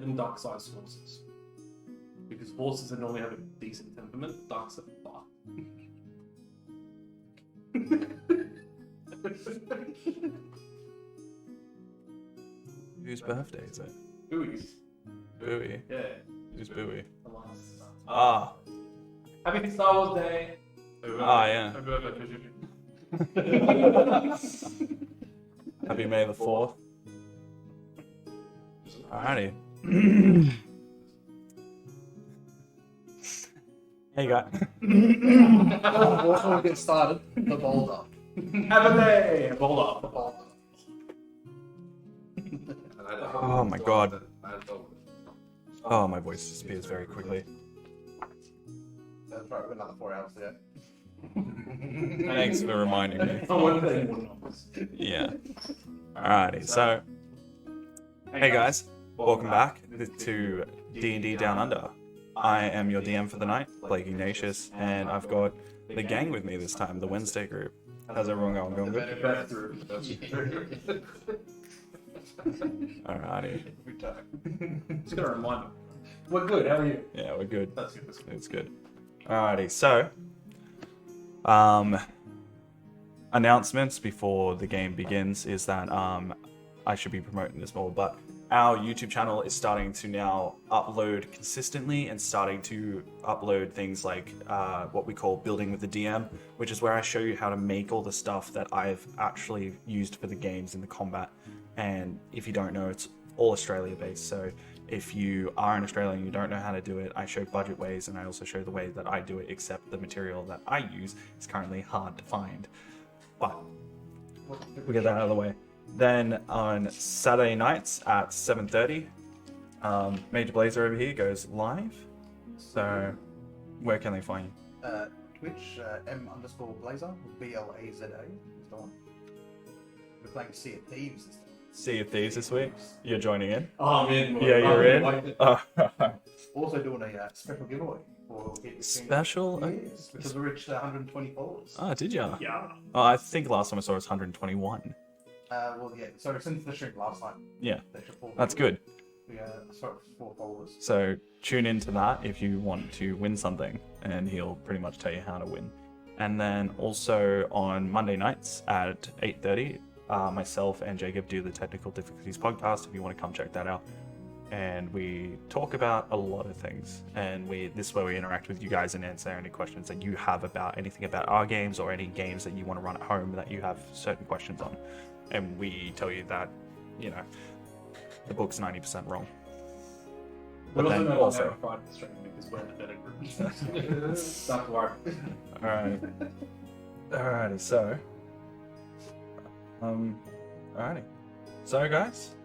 and dark-sized horses. Because horses that normally have a decent temperament, ducks are fucked. Whose birthday is it? Buoys. Bowie. Yeah. Who's Bowie? The last. Ah. Happy Star Wars Day. Ah, yeah. Happy May the 4th. Alrighty. Hey, guys. Before we get started, the boulder. Have a day. Hold up. The boulder. Oh my god. Oh, my voice disappears very quickly. That's right, we've got another 4 hours to go. Thanks for reminding me. I won't tell anyone else. Yeah. Alrighty, so hey guys, welcome back to D&D Down Under. I am your DM for the night, Blake Ignatius, and I've got the gang with me this time, the Wednesday group. How's everyone going? Going good? Alrighty. Just gonna remind them. We're good, how are you? Yeah, we're good. That's good. That's good. It's good. Alrighty, so announcements before the game begins is that I should be promoting this more, but our YouTube channel is starting to now upload consistently and starting to upload things like what we call Building with the DM, which is where I show you how to make all the stuff that I've actually used for the games in the combat. And if you don't know, it's all Australia based, so if you are in Australia and you don't know how to do it, I show budget ways, and I also show the way that I do it, except the material that I use is currently hard to find. But we'll get that out of the way. Then on Saturday nights at 7:30, Major Blazer over here goes live. So where can they find you? Twitch, M_Blazer, BLAZA is the one. We're playing Sea of Thieves this time. Sea of Thieves this week. You're joining in? Oh, I'm in. Yeah, you're in. Oh. Also doing a special giveaway. For Special? Yes, because we reached 120 followers. Oh, did ya? Yeah. Oh, I think last time I saw it was 121. Well, yeah, so since the stream last night. Yeah, they should fall that's good. We saw 4 followers. So tune into that if you want to win something, and he'll pretty much tell you how to win. And then also on Monday nights at 8:30, myself and Jacob do the Technical Difficulties podcast. If you want to come check that out, and we talk about a lot of things. And this is where we interact with you guys and answer any questions that you have about anything about our games or any games that you want to run at home that you have certain questions on. And we tell you that, you know, the book's 90% wrong. But then also, because we're in a better group. Don't worry. Alrighty, so alrighty. So guys,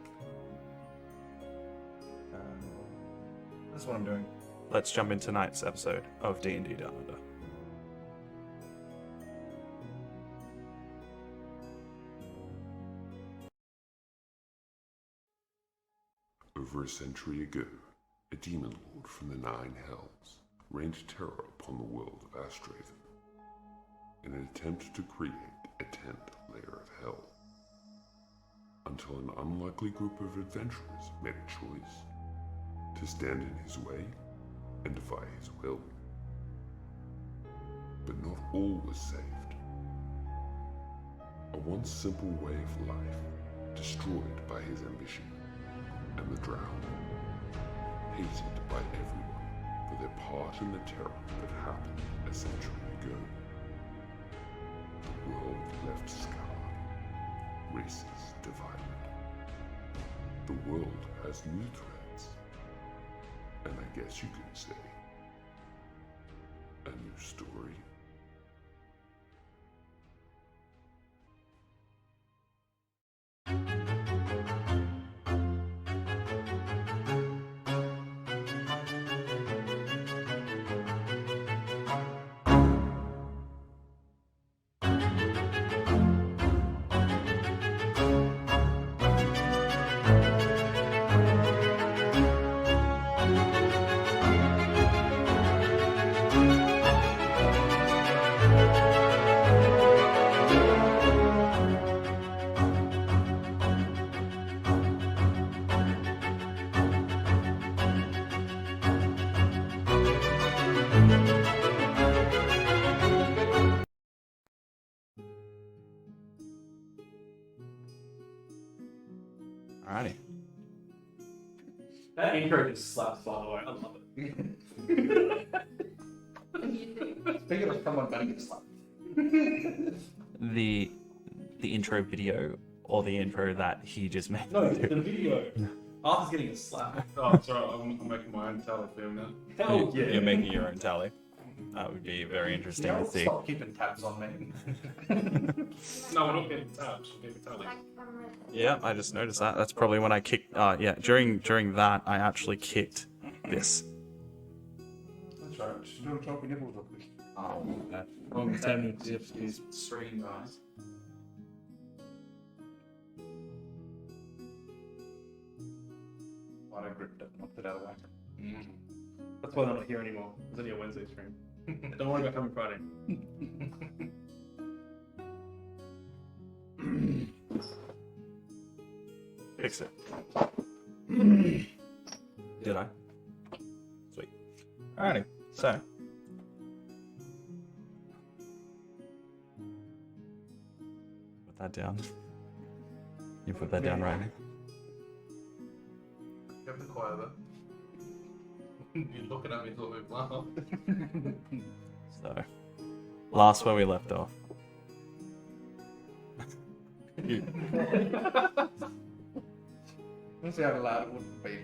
that's what I'm doing. Let's jump into tonight's episode of D&D Down Under. Over a century ago, a demon lord from the Nine Hells rained terror upon the world of Astrathan in an attempt to create a 10th layer of hell, until an unlikely group of adventurers made a choice to stand in his way and defy his will. But not all was saved. A once simple way of life destroyed by his ambition, and the drowned, hated by everyone for their part in the terror that happened a century ago. The world left scarred, races divided. The world has new threats, and I guess you could say, a new story. That intro just slaps, by the way. I love it. Speaking of someone going to get slapped. The intro video or the intro that he just made. No, the video. Arthur's getting a slap. Oh, it's alright. I'm making my own tally film now. Hell yeah. You're making your own tally. That would be very interesting to see. Stop keeping tabs on me. No, we're not getting tabs. We're getting tally. Yeah, I just noticed that. That's probably when I kicked. Yeah, during that, I actually kicked this. That's right. Just do a choppy nibbles real quick. Oh, I'm turning to his screen, guys. I don't grip it, knocked it out of whack. That's why they're not here anymore. It's only a Wednesday stream. Don't worry about coming Friday. Fix it. Did I? Sweet. Alrighty, so. Put that down. You put that down right now. Kept it quiet though. You're looking at me a little bit blunt. So, last where we left off. You- Let's see how loud it would be.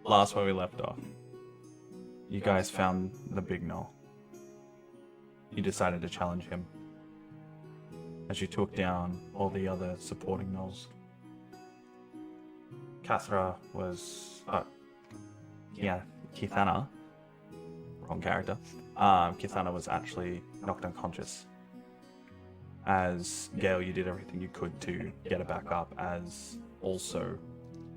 Last where we left off. You guys found the big gnoll. You decided to challenge him. As you took down all the other supporting gnolls. Kathra was... yeah, Kithana. Wrong character. Kithana was actually knocked unconscious. As Gale, you did everything you could to get her back up, as also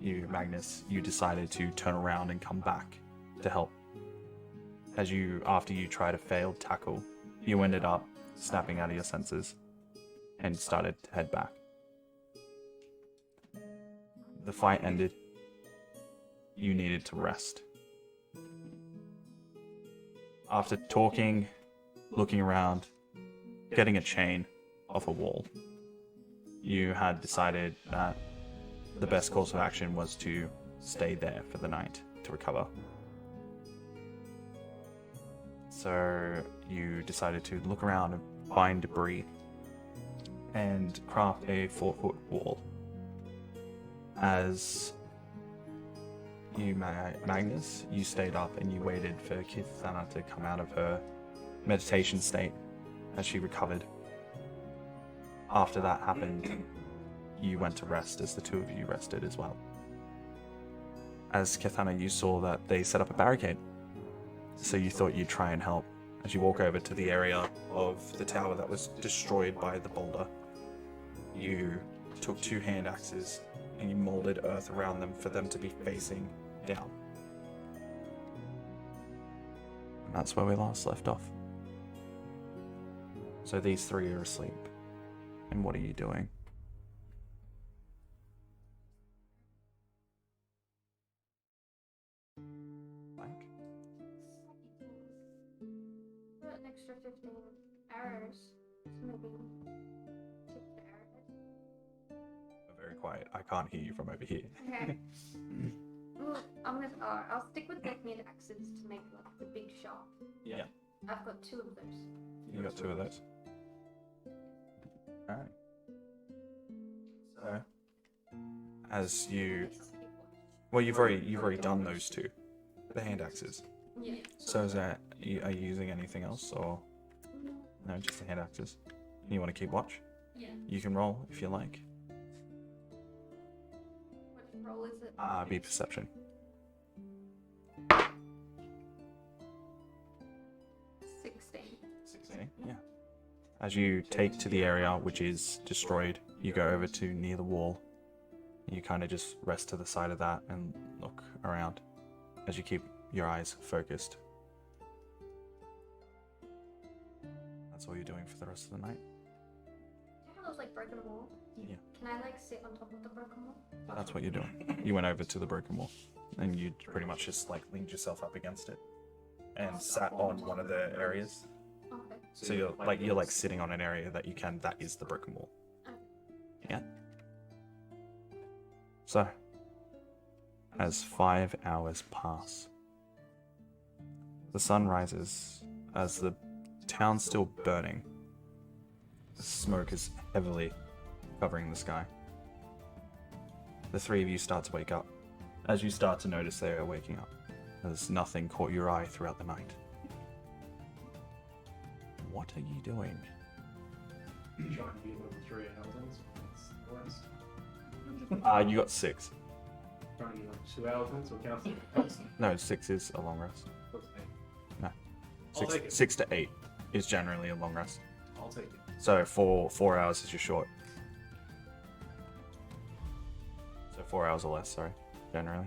you, Magnus, you decided to turn around and come back to help. As you, after you tried a failed tackle, you ended up snapping out of your senses and started to head back. The fight ended. You needed to rest. After talking, looking around, getting a chain off a wall, you had decided that the best course of action was to stay there for the night to recover. So you decided to look around and find debris and craft a 4-foot wall. As you, Magnus, you stayed up and you waited for Kithana to come out of her meditation state as she recovered. After that happened, you went to rest as the two of you rested as well. As Kithana, you saw that they set up a barricade, so you thought you'd try and help. As you walk over to the area of the tower that was destroyed by the boulder, you took 2 hand axes and you molded earth around them for them to be facing down. And that's where we last left off. So these 3 are asleep. And what are you doing? Blank? Put an extra 15 arrows. So maybe take the arrowhead. Very quiet. I can't hear you from over here. Okay. Well, I'll stick with like mid axes to make like the big shot. Yeah. I've got 2 of those. You got 2 of those. Alright. So, as you, well, you've already done those 2, the hand axes. Yeah. So is that, are you using anything else, or no, just the hand axes? You want to keep watch? Yeah. You can roll if you like. What roll is it? Be perception. 16. 16, yeah. As you take to the area which is destroyed, you go over to near the wall. You kind of just rest to the side of that and look around as you keep your eyes focused. That's all you're doing for the rest of the night? Do you have those like broken walls? Yeah. Can I like sit on top of the broken wall? That's what you're doing. You went over to the broken wall and you pretty much just like leaned yourself up against it and sat on one of the areas. Okay. So you're like sitting on an area that is the broken wall. Okay. Yeah. So, as 5 hours pass. The sun rises as the town's still burning. The smoke is heavily covering the sky. The three of you start to wake up. As you start to notice they are waking up, as nothing caught your eye throughout the night. What are you doing? Trying to be level 3 houses. That's the rest. You got 6. Trying to get like 2 houses or counts. No, 6 is a long rest. What's the name? No. I'll take it. 6 to 8 is generally a long rest. I'll take it. So 4 hours is your short. So 4 hours or less, sorry, generally.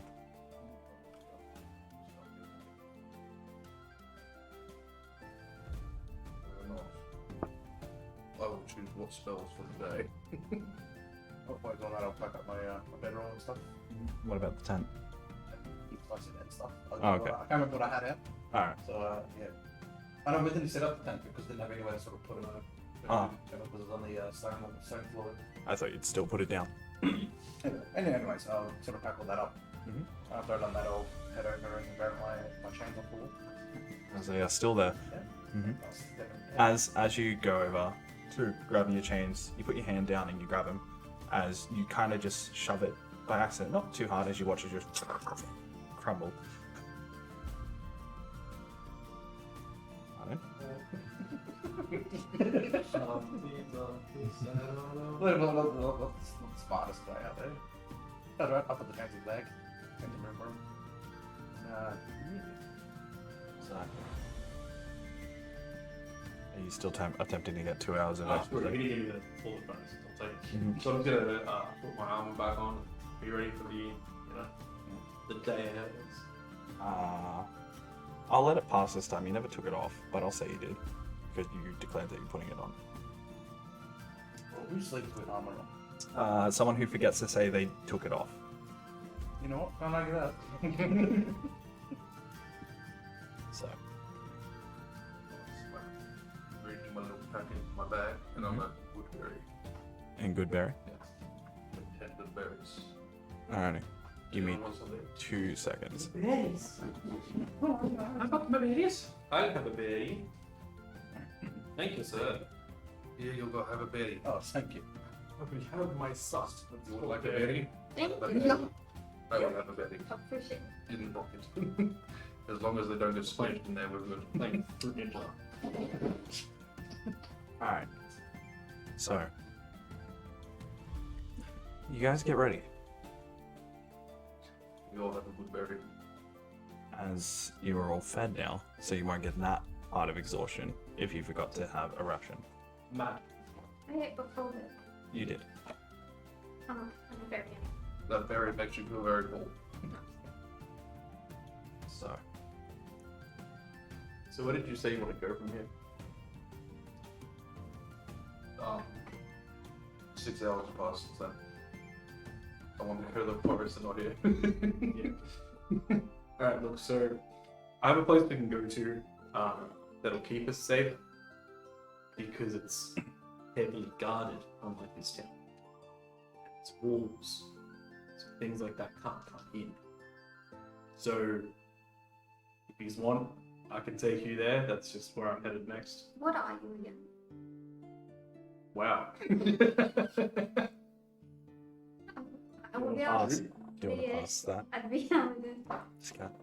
I will choose what spells for the day. I'll focus on that. I'll pack up my bedroll and stuff. What about the tent? Keep slicing it and stuff. Oh, okay. I can't remember what I had out. Alright. So yeah. I know we didn't set up the tent because didn't have anywhere to sort of put it on. Ah. Because it was on the stone floor. I thought you'd still put it down. Anyways, I'll sort of pack all that up. Mhm. After I've done that, I'll head over and grab my chains off the wall. As they are still there. Yeah. Mhm. I'll stick them- As you go over to grabbing your chains, you put your hand down and you grab them. As you kind of just shove it by accident, not too hard, as you watch it just crumble. Pardon? Well, not the smartest guy out there. That's right, I'll put the chains in the bag. Can't remember him. So, are you still attempting to get 2 hours of If extra? you need to give me the bullet bonuses, I'll take it. Mhm. So I'm just gonna put my armor back on and be ready for the day ahead. I'll let it pass this time. You never took it off, but I'll say you did. Because you declared that you're putting it on. Well, who sleeps with armor on? Someone who forgets to say they took it off. You know what? Can't argue that. So, Reading my little packet in my bag, and I'm a woodberry. and Goodberry. Yeah. Tender berries. Alrighty. Give me Anyone wants some there? 2 seconds. Berries. I've got my berries. I have a berry. Thank you, sir. Yeah, you'll go have a berry. Oh, thank you. We have my sustenance. You would like a berry? Thank Have a you. berry. I will have a berry. Appreciate it. In the pocket. As long as they don't get splashed in there, we're good. Like fruit ninja. Alright. So, you guys get ready. We all have a good berry. As you are all fed now, so you won't get that part of exhaustion if you forgot to have a ration. Mad. I ate before this. You did. I'm very young. That berry makes you feel very full. So, So where did you say you want to go from here? 6 hours passed since then. I want to go to the forest and not here. Yeah. Alright, look, so I have a place we can go to that'll keep us safe because it's heavily guarded, unlike this town. It's walls, so things like that can't come in. So, if you want, I can take you there. That's just where I'm headed next. What are you again? Wow. I will be pass. able Do you want to pass that? I'd be able to. Scott?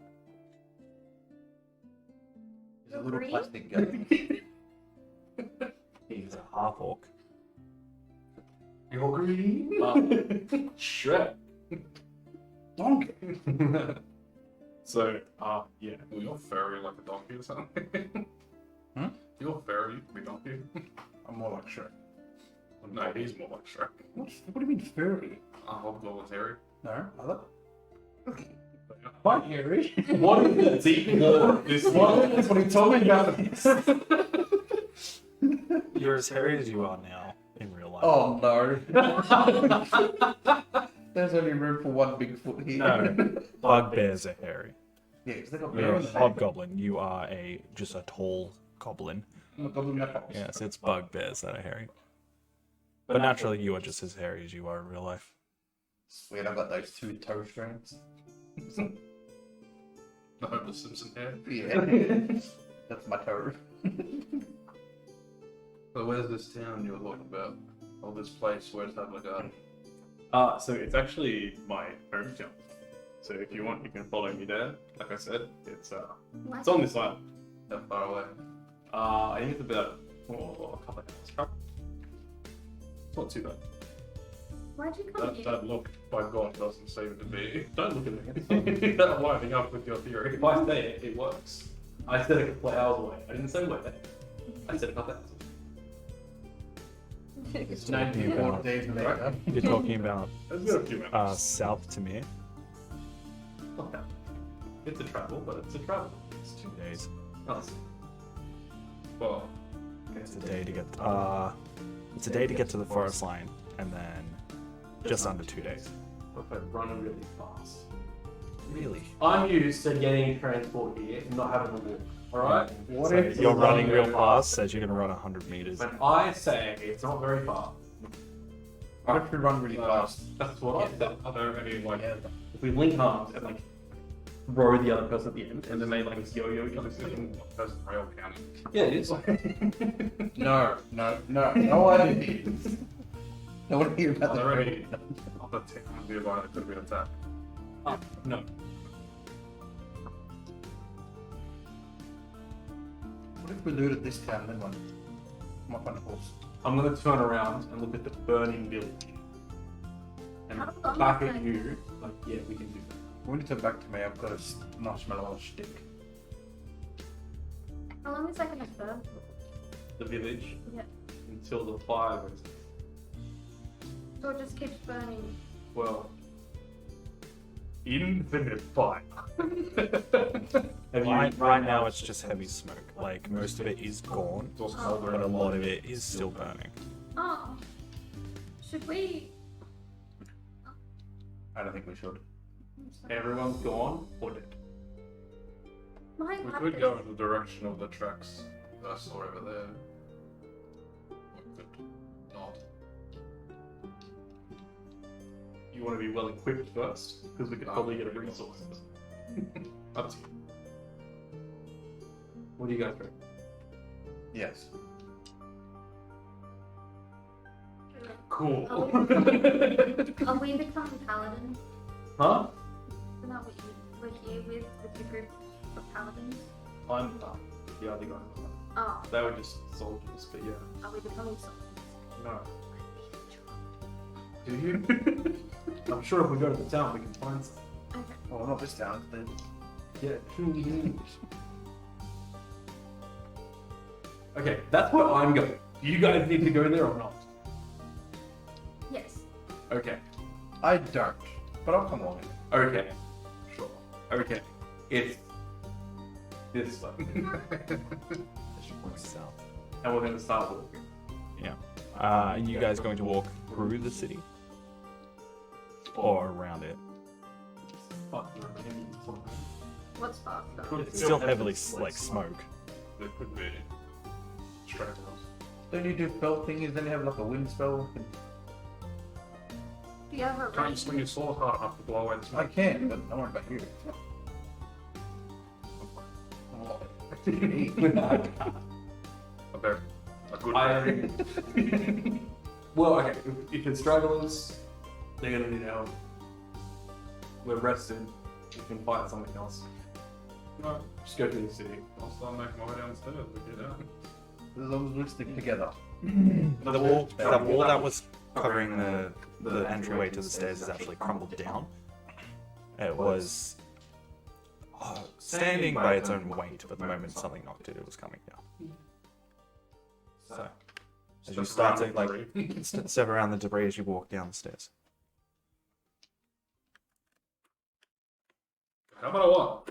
He's a little Green? plastic gun. He's a half orc. You're green. Shrek. Donkey. So, yeah. Well, you're furry like a donkey or something. Hmm? You're furry, you can be donkey. I'm more like Shrek. No, he's more like Shrek. What do you mean furry? Hobgoblin's hairy. No, other. Quite hairy. What is the deep lore of this one? That's what he told me about. You're as hairy as you are now in real life. Oh no. There's only room for one Bigfoot here. No, bugbears are hairy. Yeah, because they got You're bear a in the name. hobgoblin. You are just a tall goblin. I'm a goblin knuckles. Yes, it's bugbears that are hairy. But naturally, you are just as hairy as you are in real life. Sweet, I've got those 2 toe strands. The Homer Simpson hair. Yeah. That's my toe. So where's this town you were talking about? Or this place where it's having a garden? So it's actually my hometown. So if you want, you can follow me there. Like I said, it's on this island. How far away? I think it's about a couple of hours travel. It's not too bad. Why'd you come here? That look, by God, doesn't seem to be. Don't look at me. That lining up with your theory. If I say it, it works. I said a couple of hours away. I didn't say where. I said a couple of hours. It's 94 days later. You're talking about It's been a few minutes. South Tymir. Not that. It's a travel, but it's a travel. It's 2 Days. Nice. Well, It's a day to get. It's a day to get to the forest line, and then just under 2 days. But if I run really fast. Really? I'm used to getting transport here and not having to walk. Alright? What So if you're running real fast, says you're gonna run 100 meters. When I say it's not very far. What if we run really fast? That's what I said. I don't any like. If we link arms and like throw the other person at the end and then they like yo-yo each other. This isn't Pleasant Rail County. Yeah, it is. No one hears. No one hears about Are the there any other towns nearby that could be attacked? No. What if we looted this town then one? My front horse. I'm gonna turn around and look at the burning village. And How long back is at that? you, like, yeah, we can do that. When you turn back to me, I've got a marshmallow on a stick. How long is that gonna burn? The village Yeah. until the fire goes. So it just keeps burning. Well, infinite fire. Right now, it's just heavy smoke. Like most of it is gone, It's also Oh. colder. but a lot of it is still burning. Oh. Should we? I don't think we should. Everyone's gone or dead. My We could go in the direction of the tracks that I saw over there. We could not. You want to be well equipped first, because we could probably get a resource. Up to you. What do you guys reckon? Yes. Cool. Are we becoming paladins? Huh? Isn't that what you were here with the group of paladins? I'm the other guy. Oh, They were just soldiers, but yeah. are we becoming soldiers? No. Do you? I'm sure if we go to the town, we can find some. Okay. Well, not this town. Then. Yeah. Okay, that's where I'm going. Do you guys need to go there or not? Yes. Okay. I don't, but I'll come along. Okay. Sure. Okay. It's this way. South. And we're going to start walking. Are you guys going to walk through the city or around it? What's faster? It's still heavily like smoke. There could be stragglers. Don't you do spell thingies? Then you have like a wind spell. Do you have a Can't you range? swing your sword hard enough to blow away the I smoke? can, but I'm worried about you. A very a good I. Well, okay. If it's stragglers, they're going to need help. We're rested. We can fight something else. No, Just go to the city. I'll start making my way downstairs. We get out. As long as we stick together. The wall that was covering the entryway to the stairs is actually crumbled down. It was standing by its own weight, but the moment something knocked it, it was coming down. So, as you start to like step around the debris as you walk down the stairs. How about a what?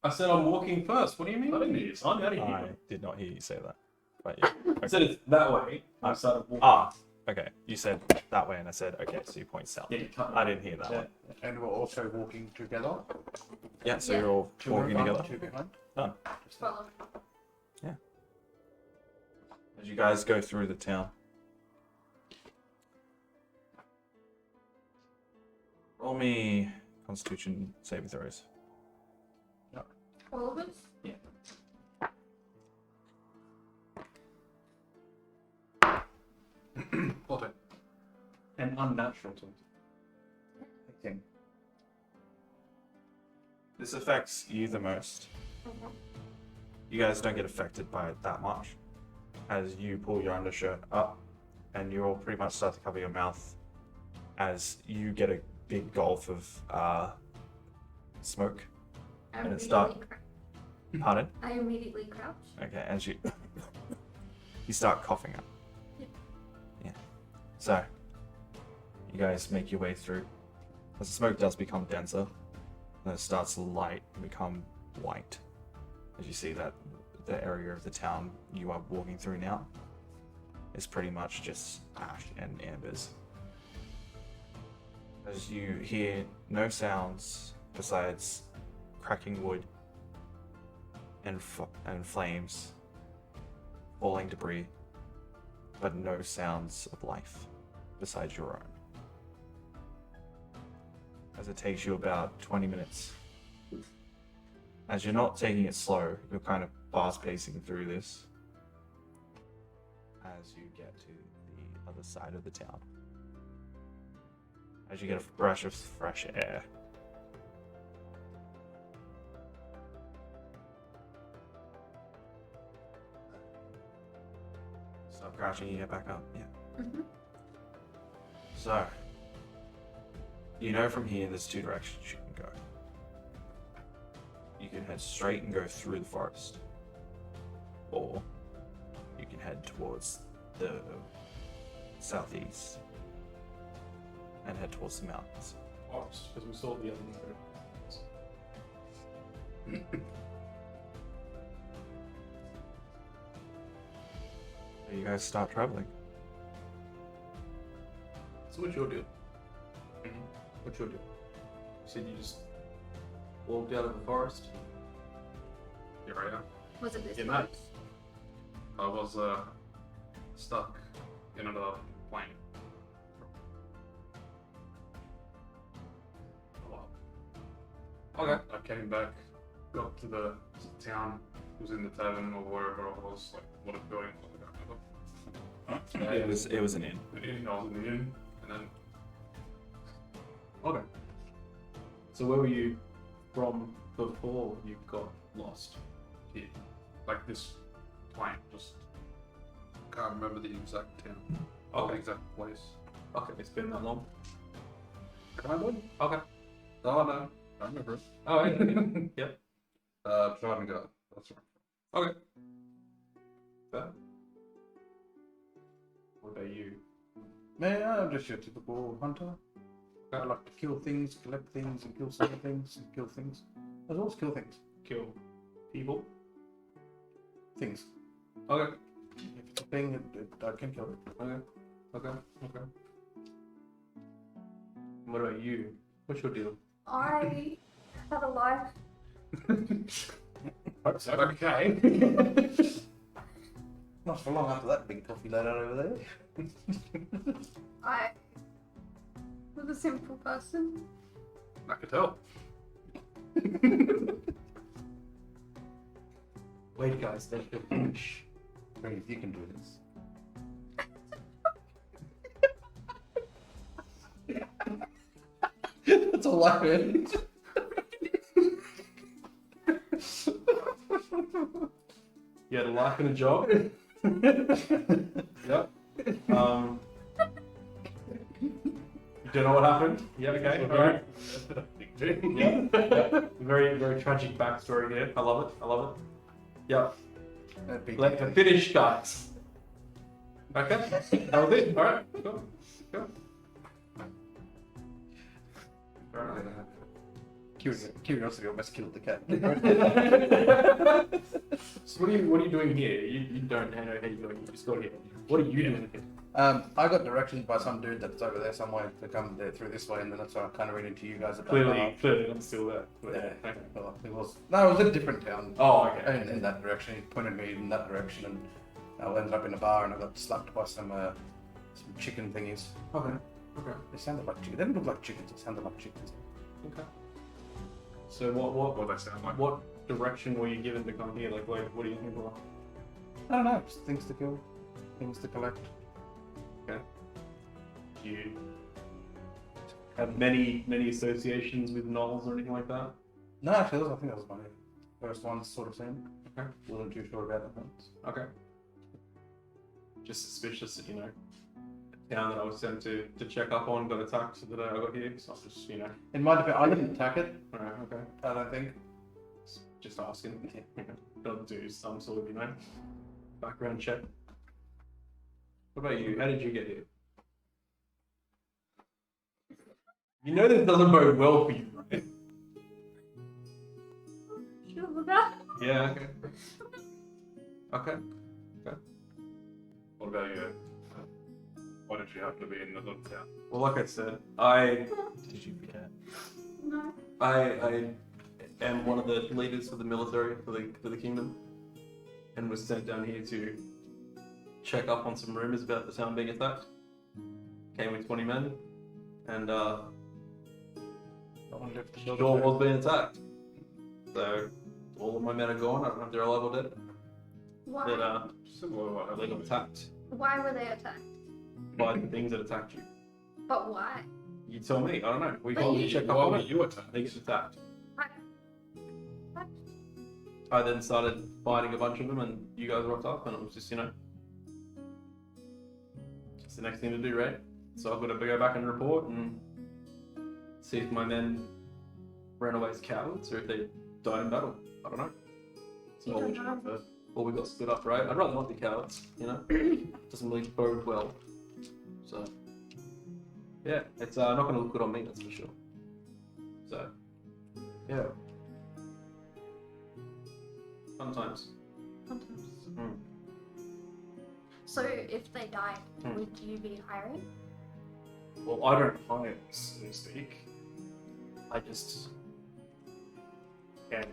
I said I'm walking first. What do you mean? I didn't hear you. I'm out of I here. did not hear you say that, but yeah. I said it's that way. I started walking. Ah, okay. You said that way, and I said okay. So you point south. Yeah, you can't. I didn't hear that one. And we're also walking together. Yeah. So Yeah. you're all Two walking in front, together. two behind. Done. Follow. As you guys go through the town. Roll me Constitution saving throws. All of us? Yeah. 14. An unnatural 20. 18. This affects you the most. Okay. You guys don't get affected by it that much, as you pull your undershirt up, and you all pretty much start to cover your mouth, as you get a big gulf of smoke. I And it immediately start- Pardon? I immediately crouch. Okay, as you start coughing up. Yeah. So you guys make your way through. As the smoke does become denser, and it starts to light and become white. As you see that the area of the town you are walking through now is pretty much just ash and embers. As you hear no sounds besides cracking wood and flames, falling debris, but no sounds of life besides your own. As it takes you about 20 minutes. As you're not taking it slow, you're kind of fast pacing through this as you get to the other side of the town. As you get a brush of fresh air. Stop crouching, you get back up. Yeah. Mm-hmm. So, you know from here there's two directions you can go. You can head straight and go through the forest. Or you can head towards the southeast and head towards the mountains. Because we saw the other one. So you guys start traveling. So what's your deal? What's your deal? You said you just walked out of the forest. Here I am. Was it this Yeah, close? mate. I was stuck in another plane. A while. Okay. I came back, got to the town, was in the tavern or wherever I was, like what a building was, I don't remember. It was an inn. I was in the inn, and then Okay. So where were you from before you got lost? here, like this plane, just can't remember the exact town, or the Okay. exact place. Okay, it's been that long. Can I win? Okay. Oh no, I remember it. Oh, okay. Yep. Trident Guard, that's right. Okay. Fair. What about you? Man, I'm just your typical hunter. I like to kill things, collect things, and kill some things, and kill things. As well as kill things. Kill people? Things. Okay. If it's a thing, I can kill it. Okay. Okay. Okay. What about you? What's your deal? I had a life. Okay. Not for long after that big coffee laid out over there. I was a simple person. I could tell. Wait, guys, let me finish. Breathe, you can do this. That's all I heard. You had a life and a job. Yep. You don't know what happened? Yeah, okay. Alright. Yeah. Very, very tragic backstory here. I love it. I love it. Yep. Let her finish, guys. Okay. That was it. Alright. Cool. Cool. Alright. Curiosity almost killed the cat. So what are you doing here? You don't know how you're doing. You just got here. What are you doing here? I got directions by some dude that's over there somewhere to come there through this way, and then that's why I kind of ran into you guys at that Clearly, I'm still there. Yeah. Okay. Well, it was. No, it was in a different town. Oh, okay. In that direction, he pointed me in that direction, and I ended up in a bar, and I got slapped by some chicken thingies. Okay. Okay. They sounded like chickens. They didn't look like chickens. They sounded like chickens. Okay. So What they sound like. what direction were you given to come here? Like what do you think? Of? I don't know. Just things to kill, things to collect. Do you have many associations with gnolls or anything like that? No, actually, I think that was my first one sort of thing. Okay. Wasn't too sure about them. Okay. Just suspicious that, a town that I was sent to check up on got attacked the day I got here. So I'm just, In my defense, I didn't attack it. Alright, okay. I don't think. Just asking. Gotta do some sort of, background check. What about you? How did you get here? You know this doesn't bode well for you, right? Sure, that. Yeah, okay. Okay. What about you? Why did you have to be in the little town? Well, like I said, Did you forget? No. I am one of the leaders for the military for the kingdom, and was sent down here to check up on some rumors about the town being attacked. Came with 20 men, and I wonder if the sure was being attacked. So all of my men are gone. I don't know if they're alive or dead. Why? But Similar to what they happened got to me. attacked Why were they attacked? by the things that attacked you. But why? You tell me. I don't know. We But got you- to check up Why on were it. you attacked? They get attacked. Why? I then started fighting a bunch of them, and you guys rocked up, and it was just, just the next thing to do, right? So I've got to go back and report and see if my men ran away as cowards or if they died in battle. I don't know. It's You not don't what know. but or we got split up, right? I'd rather not be cowards, Doesn't really bode well. So, yeah, it's not going to look good on me, that's for sure. So, yeah. Sometimes. Sometimes. Mm. So if they died, Hmm. would you be hiring? Well, I don't hire, so to speak. I just am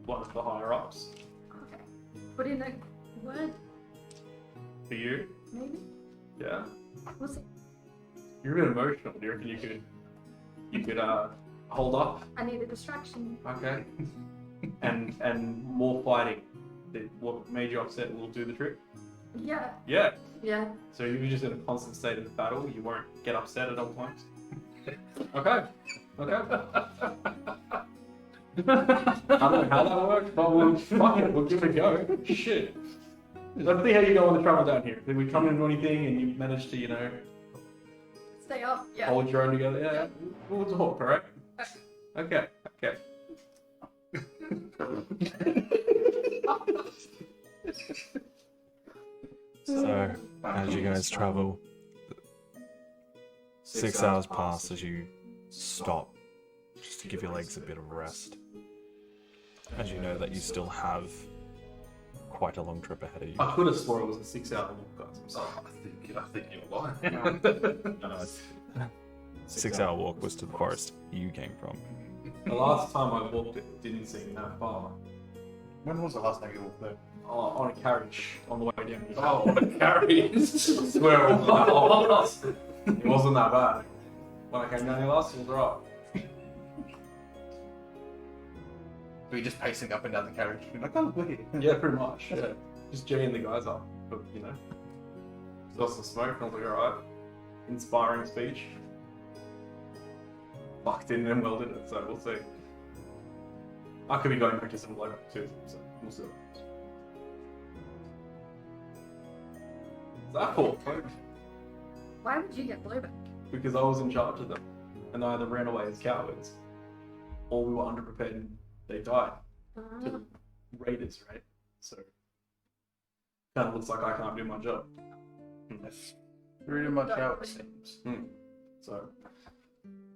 one of the higher ups. Okay. Put in a word, For you, maybe? yeah. We'll see. You're a bit emotional. Do you reckon you could hold up? I need a distraction. Okay. and more fighting. What made you upset will do the trick. Yeah. Yeah. Yeah. So you're just in a constant state of battle. You won't get upset at all times. Okay. Okay. I don't know how that works, but we'll give it a go. Shit. Let's see how you go on the travel down here. Did we come into anything and you managed to, Stay up. Yeah. hold your own together? Yeah. We'll talk, alright? Okay. Okay. So, as you guys travel, 6 hours pass as you stop, just to give your legs a bit of rest. As you know that you still have quite a long trip ahead of you. I could have swore it was a 6-hour walk, guys. I'm sorry. I think you're lying. No, it's 6-hour walk was to the forest you came from. The last time I walked it didn't seem that far. When was the last time you walked there? On a carriage on the way down here. Oh, what a carry! I swear it was it wasn't that bad. When I came down here last, it was alright. Were you just pacing up and down the carriage? You're like, oh, we're here. Yeah, pretty much. Yeah. Just jamming the guys up. But, saw some smoke and I was like, alright. Inspiring speech. Fuck, didn't end well, did it? So we'll see. I could be going back to some bloke too, so we'll see. What's that for? Why would you get blowback? Because I was in charge of them, and they either ran away as cowards, or we were underprepared and they died to the raiders, right? So, kind of looks like I can't do my job. Pretty much how it seems. So,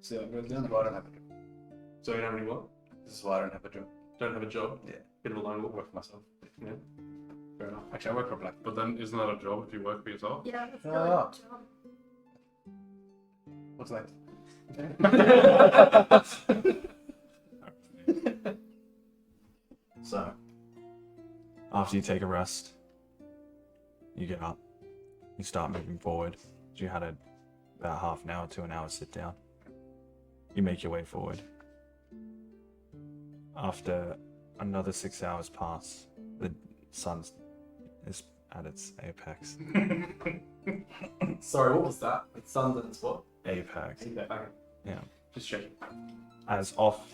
see how it goes This down. is why I don't have a job. So you don't have any what? This is why I don't have a job. Don't have a job? Yeah. Bit of a lone I wolf. work for myself. Yeah. Fair enough. Actually, I work for a black. But then, isn't that a job if you work for yourself? Yeah, it's Shut really up. good job. What's that? So, after you take a rest, you get up, you start moving forward. You had about half an hour to an hour sit down. You make your way forward. After another 6 hours pass, the sun is at its apex. Sorry, what was that? It's sun's at its what? Apex. Okay. Yeah. Just checking. As off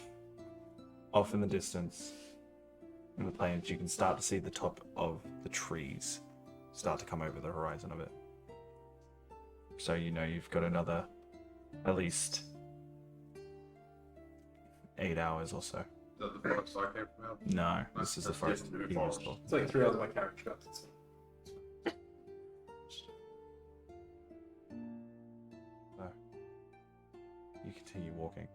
in the distance, in the plains, you can start to see the top of the trees start to come over the horizon of it. So you know you've got another at least 8 hours or so. Is that the forest I came from? No, this is the forest That's you forest. just saw. It's like 3 hours of my character got. So you continue walking.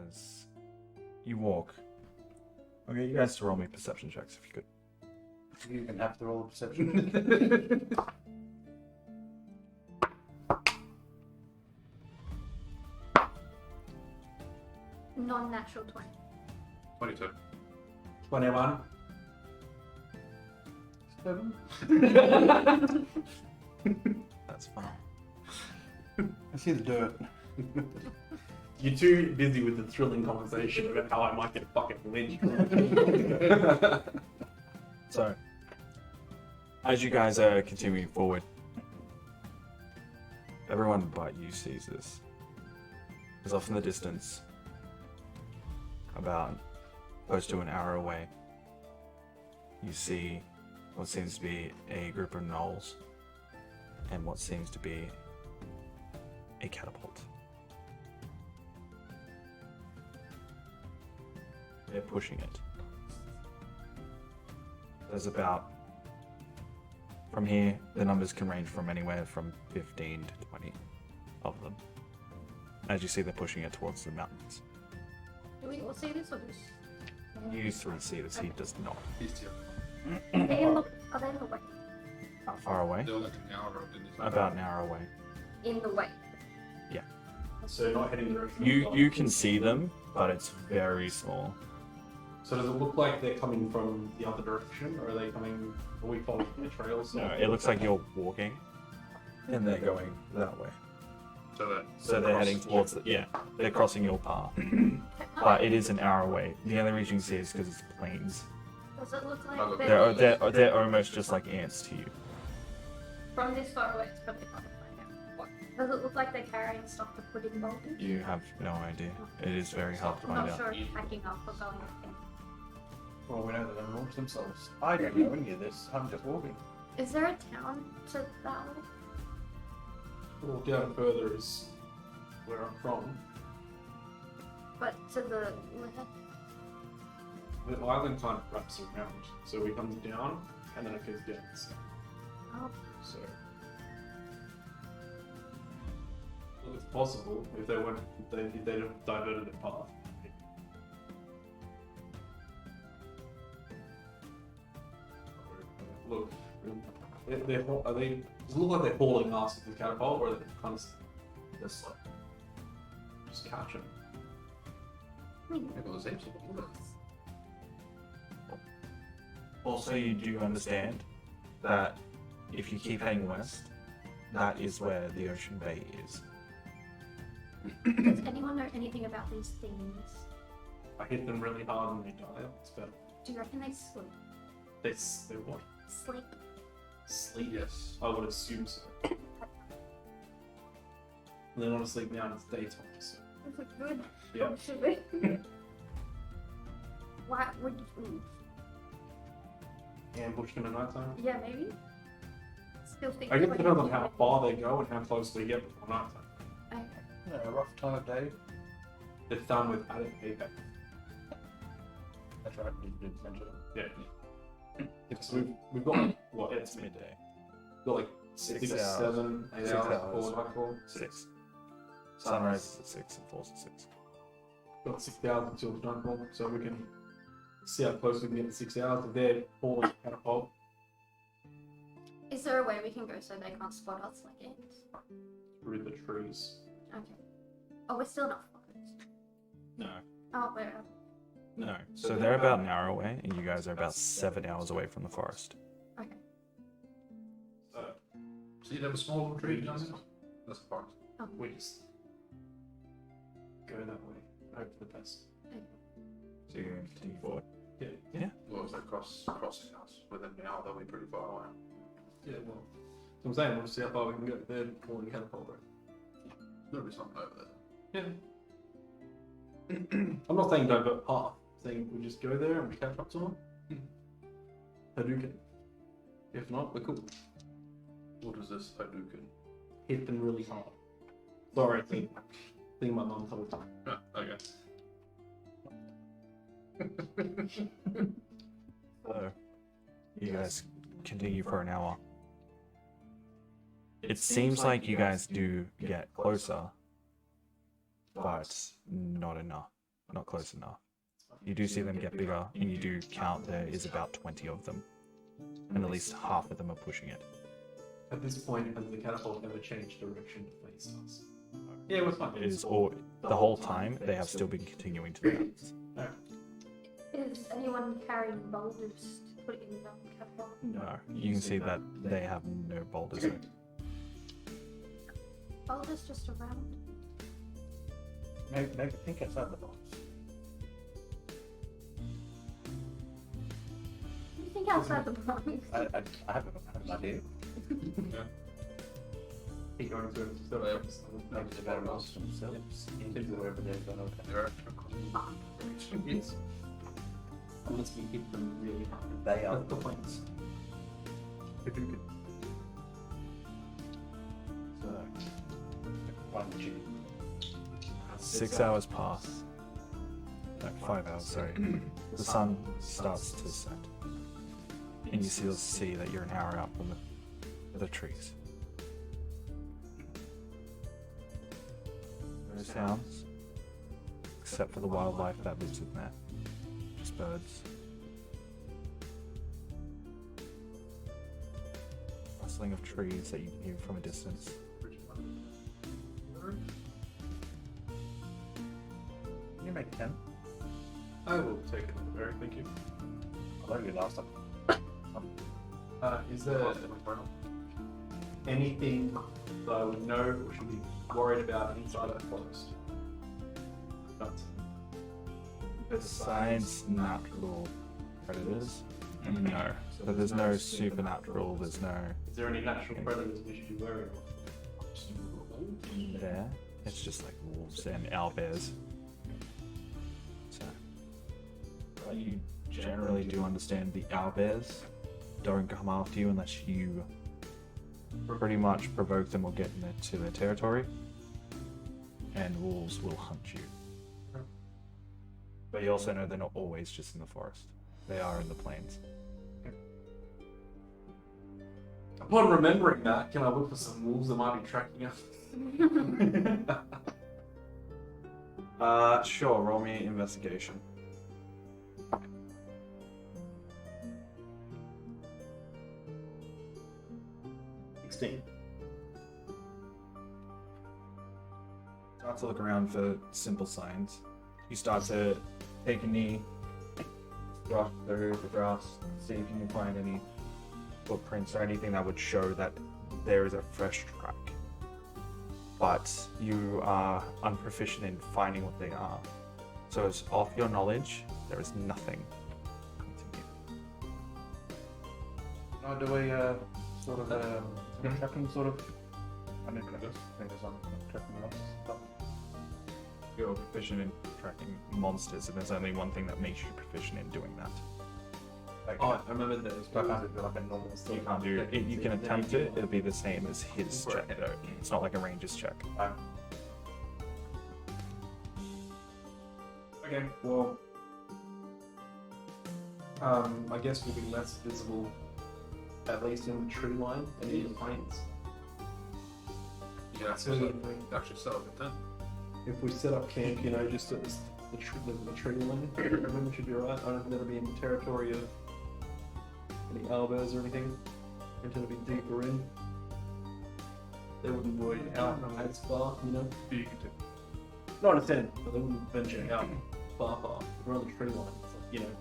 As you walk, I'll get you guys to roll me perception checks if you could. You can have to roll a perception. Non-natural 20. 22. 21. 7. That's fine. I see the dirt. You're too busy with the thrilling conversation about how I might get fucking lynched. So, as you guys are continuing forward, everyone but you sees this. Because off in the distance, about close to an hour away, you see what seems to be a group of gnolls and what seems to be a catapult. They're pushing it. There's about, from here, the numbers can range from anywhere from 15 to 20 of them. As you see, they're pushing it towards the mountains. Do we all see this or just? You three see this, he does not. He's here. Are they in the way? How far away? They're like an hour up in this. About an hour away. In the way. So not heading direction. You can see them, but it's very small. So does it look like they're coming from the other direction, or are we following the trails? No, it looks like you're walking, and they're going that way. So they're heading towards they're crossing your path. But it is an hour away. The only reason you can see is because it's plains. Does it look Oh, like They're almost just like ants to you. from this far away? It's probably hard to find out. What? Does it look like they're carrying stuff to put in boulders? You have no idea. It is very hard to I'm find not out. sure if packing up or going up there. Well, we know that they launch themselves. I don't know any of this. I'm just walking. Is there a town to that way? Well, down further is where I'm from. But to the left? The island kind of wraps around, so it comes down and then it goes down. Oh, So, well, it's possible if they weren't, if they'd have diverted their path. Look, are they? Does it look like they're hauling us with the catapult, or are they kind of just like just catching? Maybe those apes will do that. Also, you do understand that if you keep heading west, that is where the ocean bay is. does anyone know anything about these things? I hit them really hard and they die. It's better. Do you reckon they sleep? They what? Sleep? Sleep? Yes. I would assume so. They're not asleep now, it's daytime, so. Is it good? Yeah. Or should we? Why would you? Ambush them at night time? Yeah, maybe. Still think. I guess it depends on how far they go and how close we get before night time. Okay. Yeah, a rough time of day. They're done with added apex. That's right. You did mention it. Yeah. So we've got like, what? It's midday. We've got like 6 hours. 7, 8 6 hours hours. before nightfall. 6. Sunrise is at 6 and falls at 6. Got 6 hours until nightfall, so we can see how close we can get in 6 hours. If they're falling catapult, Is there a way we can go so they can't spot us like ants? through the trees. Okay. Oh, we're still not focused. No. Oh, we're out. No. So they're about an hour away, and you guys are about 7 hours away from the forest. Okay. So See that small little tree down there? That's the forest. we just go that way. hope for the best. So you're going to continue forward. Yeah. Well, if they cross the house within an hour, they'll be pretty far away. Yeah, well, so I'm saying we'll see how far we can go. They're calling catapult, right? There'll be something over there. Yeah. I'm not saying don't go path. I'm saying we just go there and we catch up to them. Hadouken. If not, we're cool. What is this Hadouken? Hit them really hard. Sorry, thing my mum told me. Ah, okay. So, you guys continue for an hour. It seems like you guys do get closer, but not enough. Not close enough. You do see them get bigger, and you do count there is about 20 of them. And at least half of them are pushing it. At this point, has the catapult ever changed direction to face us? Yeah, it was fine. It is all, the whole time, they have still been continuing to advance. Is anyone carrying boulders to put in the catapult? No, you can see that they have no boulders. Boulders just around. Maybe think outside the box. You think outside the box? I have an idea. Keep going through it. Still Maybe it's better off themselves into wherever they've gone. They're Yes. Unless we hit them really hard. They are That's the point. Hadouken. So, one G. 6 hours pass. No, 5 hours, sorry. The sun starts to set. And you still see that you're an hour out from the trees. No sounds, except for the wildlife that lives in there. Just birds. Rustling of trees that you can hear from a distance. Can you make 10? I will take another berry, thank you. I learned it last time. Is there anything that I would know or should be worried about inside that forest? Nuts. Besides natural predators, no. So there's no supernatural, there's no Is there any natural predators we should be wary of? there. It's just like wolves and owlbears. So, but you generally do understand the owlbears don't come after you unless you pretty much provoke them or get into their territory. And wolves will hunt you. But you also know they're not always just in the forest. They are in the plains. Upon remembering that, can I look for some wolves that might be tracking us? Sure, roll me investigation. Start to look around for simple signs. You start to take a knee, brush through the grass, see if you can find any footprints or anything that would show that there is a fresh track. But you are unproficient in finding what they are. So it's off your knowledge, there is nothing. No, do we sort of tracking sort of? I mean, I think there's some tracking stuff. You're proficient in tracking monsters, and there's only one thing that makes you proficient in doing that. Like, Oh, I remember that. I can't do like a normal You can't do it. You can attempt it. It'll be the same as his check, though. It's not like a ranger's check. Okay, well, I guess we'll be less visible, at least in the tree line and in the plains. Yeah, So actually set up a tent. if we set up camp, you know, just at the tree line, everything should be alright. I don't think that'll be in the territory of any owlbears or anything until it'll be deeper in. They wouldn't worry out as far, you know. You can do. Not understand, but they wouldn't venture out far. We're on the tree line, it's like, you know,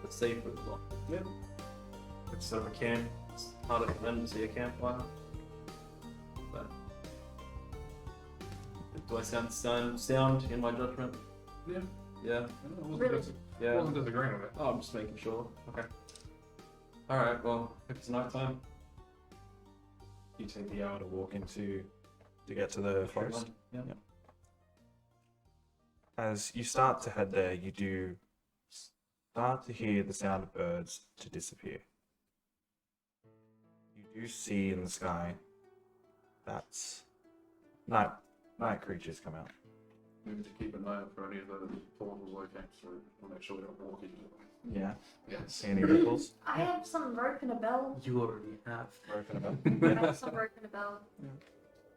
it's safer as well. Yeah. It's sort of a camp, it's harder for them to see a campfire. But do I sound in my judgment? Yeah. Yeah. I wasn't, Really? I Yeah. wasn't disagreeing with it. Oh, I'm just making sure. Okay. Alright, well, if it's night time, You take the hour to walk into to get to the forest. Yeah. Yeah. As you start to head there, you do start to hear the sound of birds to disappear. You do see in the sky that's night creatures come out. We need to keep an eye out for any of the portals looking, so we'll make sure we don't walk into them. Yeah. Yes. See any ripples? I have some rope and a bell. You already have. Broken about? I have some rope and a bell. Yeah.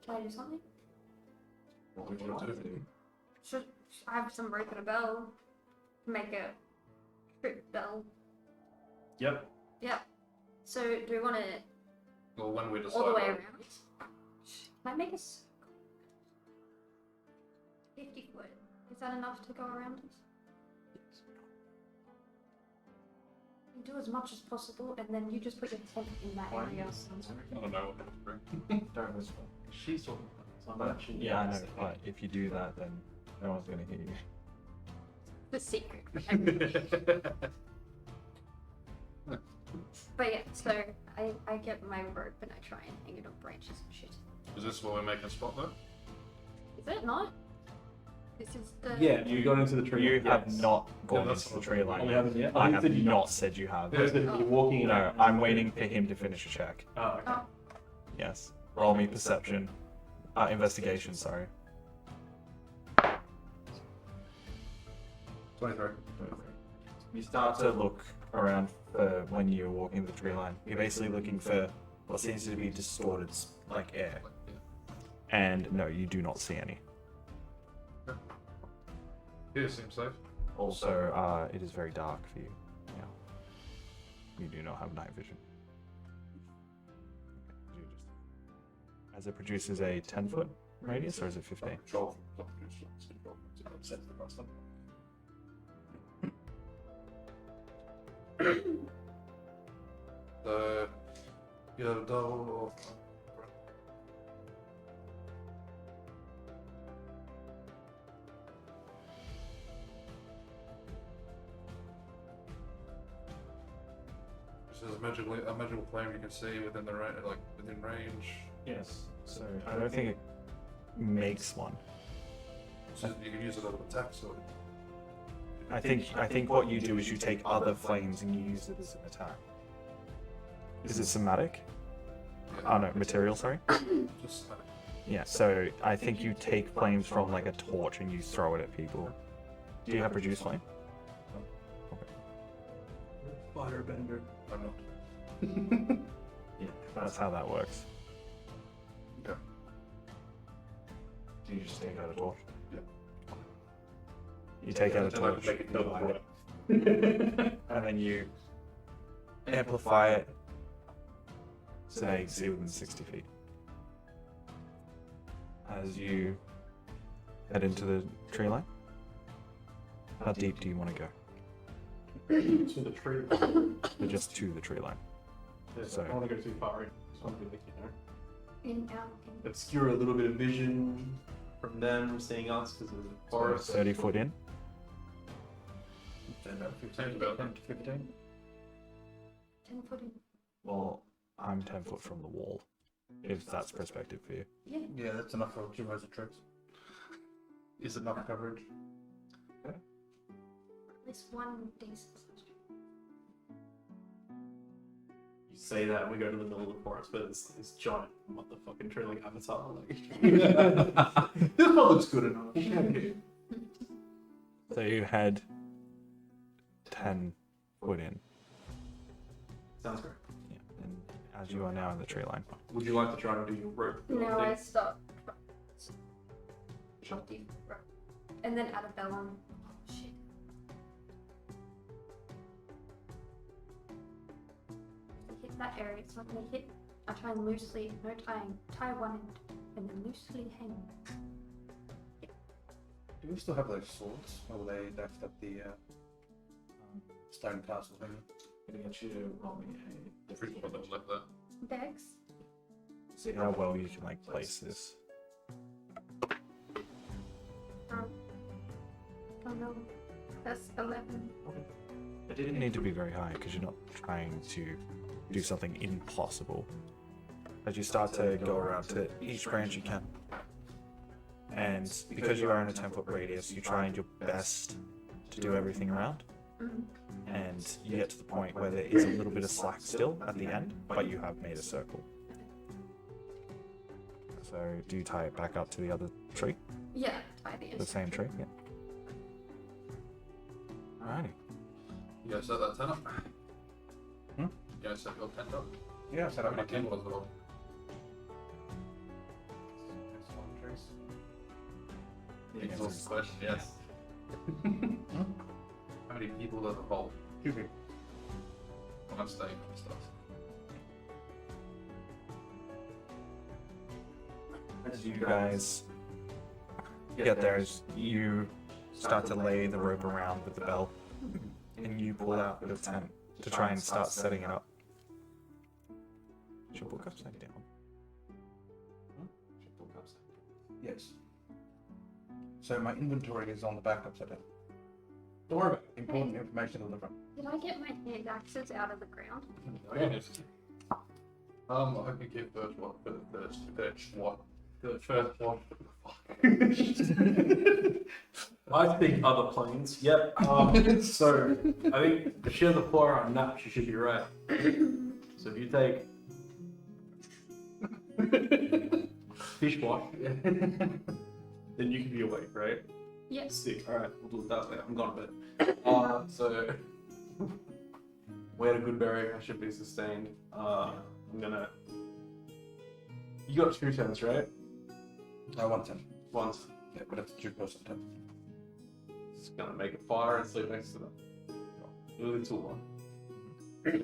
Can I do something? What would you want to do? Should I have some rope and a bell? Make a trip bell. Yep. Yep. So do we want to Well, when we decide. all the way around? Can I make a circle? 50 foot. Is that enough to go around it? You do as much as possible, and then you just put your tent in that area. I don't know what to bring. Don't whisper. She's talking about it, so I'm But, actually. yeah, I know, but if you do that, then no one's going to hear you. The secret for everything. But yeah, so I get my rope and I try and hang it on branches and shit. Is this what we're making spot though? Is it not? This is the. Yeah, you got into the tree. You have yes. not gone that's into the what- tree Oh, line. we haven't yet? I you have said you not said you have. You said you're walking in. No, I'm waiting for him to finish a check. Oh, okay. Oh. Yes. Roll me perception. Investigation, sorry. 23. You start to look around for when you're walking the tree line. You're basically looking for what seems to be distorted, like air. And no, you do not see any. Here seems safe. Also, it is very dark for you. Yeah. You do not have night vision. You just- As it produces a 10-foot radius, or is it 15? Control. You have a double or. This is a magical flame you can see within the within range. Yes. So I don't think it makes one. So you can use it as an attack sword. I think what you do is you take other flames and you use it as an attack. Is it somatic? Oh no, material, sorry. Just Yeah, so I think you take flames from like a torch and you throw it at people. Do you have produce flame? Firebender. I'm not. Yeah. That's how that works. Okay. Do you just take out a torch? Yeah. You take out a Then I torch, make it double bright. and then you amplify it so that you can see within 60 feet. As you head into the tree line, how deep do you want to go? To the tree. Or just to the tree line? So I don't want to go too far in. Just want to be like, In out. obscure a little bit of vision from them seeing us because of the forest. 30 foot in? About 15. About 10 to 15. 10 foot in. Well, I'm 10 foot from the wall, if that's perspective for you. Yeah. Yeah, that's enough for 2 rows of tricks. Is enough coverage? At least one decent size tree. You say that and we go to the middle of the forest, but it's giant motherfucking tree like Avatar. Like, this one looks good enough. Okay. So you head 10 foot in. Sounds great. Yeah. And as you are now in the tree line. Would you like to try and do your rope? No, I thing? stop. And then add a bell on. Oh, shit. Hit that area, so I'm gonna hit. I try and loosely, no tying, tie one end and then loosely hang. Do we still have those swords? Or were they left at the stone castle thing? Gonna get you to roll me The fruit one that was left there. Bags. see how well you can like place this. no. That's 11. It didn't need to be very high because you're not trying to do something impossible. As you start to go around to each branch you can. And because you are in a 10-foot radius, you try your best to do everything around. And you get to the point where there is a little bit of slack still at the end, but you have made a circle. So do you tie it back up to the other tree? Yeah, tie the The same tree? Yeah. Alrighty. You guys set that tent up? Hmm? You guys set your tent up? Yeah, set How up my many tent. people was it on? Trees. Exhaust question, yes. How many people does it hold? 2 people. I'm staying and stuff. As you guys get there, as you start to lay the rope around with the bell, and you pull out the tent to try and start setting it up. Should your book upside down? Yes. So my inventory is on the back upside down. Don't worry about Important information on the front. Did I get my hand axes out of the ground? I could give first one, first one. it. I think other planes. Yep. So I think if she has a 4 on nap, she should be right. So if you take fish wash, then you can be awake, right? Yes. Sick. All right, we'll do it that way. I'm gone to bed. So we had a good berry. I should be sustained. I'm gonna. You got 2 tents, right? I want 10. Once. Yeah, but it's 2-person tent. Just gonna make a fire and sleep next to them. Do the tool one.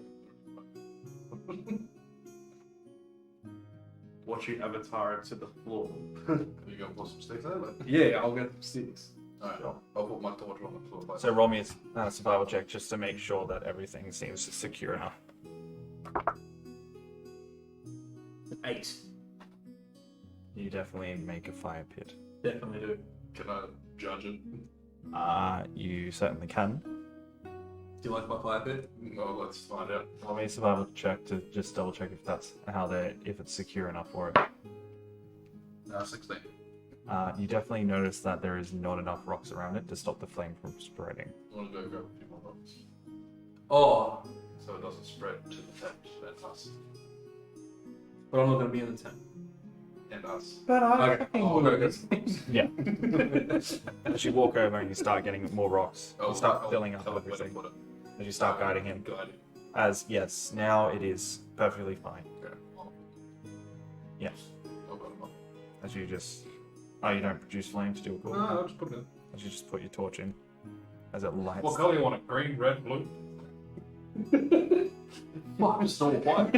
Watch you avatar it to the floor. You go put some sticks there, like. Yeah, I'll get some sticks. Alright, I'll put my torch on the floor. So roll me a survival check just to make sure that everything seems secure enough. 8. You definitely make a fire pit. Definitely do. Can I judge it? You certainly can. Do you like my fire pit? No, let's find out. Roll me a survival check to just double check if that's if it's secure enough for it. 16. You definitely notice that there is not enough rocks around it to stop the flame from spreading. I want to go grab a few more rocks. Oh, So it doesn't spread to the tent and us. but I'm not gonna be in the tent. And us. But I Okay. fucking Oh, would. okay. Yeah. As you walk over and you start getting more rocks, you start filling up tell it where to everything. put it. As you start guiding him. Guiding. As, yes, now it is perfectly fine. Okay. I'll put them up. As you just... Oh, you don't produce flame to do a cool? No, I'll just put it in. As you just put your torch in. As it lights. What colour you want it? Green, red, blue? Fucking so white.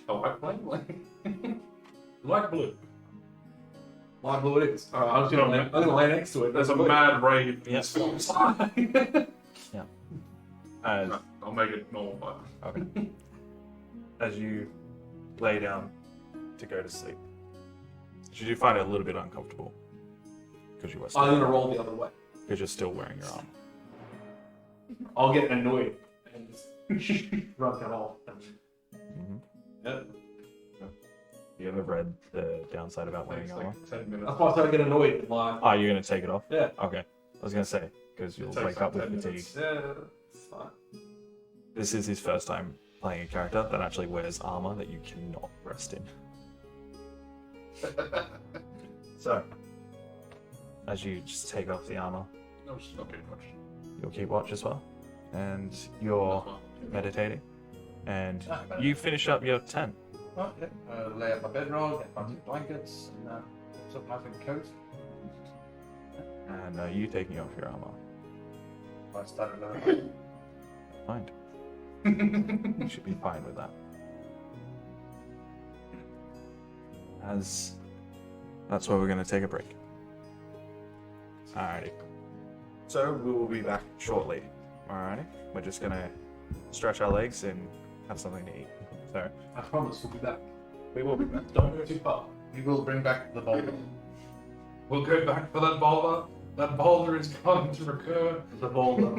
A white flame? Light blue. Light blue it is. Alright, I'm gonna lay next to it. There's a mad ray in Yep. this side. As, I'll make it normal fire. okay. As you lay down to go to sleep. You do find it a little bit uncomfortable. Because you are I'm still, gonna roll the other way. because you're still wearing your armor. I'll get annoyed and just rub that off. Mm-hmm. Yep. You ever read the downside about wearing Takes armor? like 10 minutes. That's why I started getting annoyed. Like, Oh, you're going to take it off? yeah. Okay. I was going to say, because you'll It takes wake like up with 10 fatigue. minutes. Yeah, it's fine. This is his first time playing a character that actually wears armor that you cannot rest in. So, as you just take off the armor, No, it's not getting much. you'll keep watch as well. And you're meditating. And you finish up your tent. Oh, yeah. Lay out my bedroll, get a bunch of blankets, and put some nice and coat. And you taking off your armor. I started Fine. You should be fine with that. As that's where we're going to take a break. Alrighty. So we will be back shortly. Alrighty. We're just going to stretch our legs and have something to eat. So I promise we'll be back. we will be back. Don't go too far. We will bring back the boulder. We'll go back for that boulder. That boulder is going to recur. The boulder.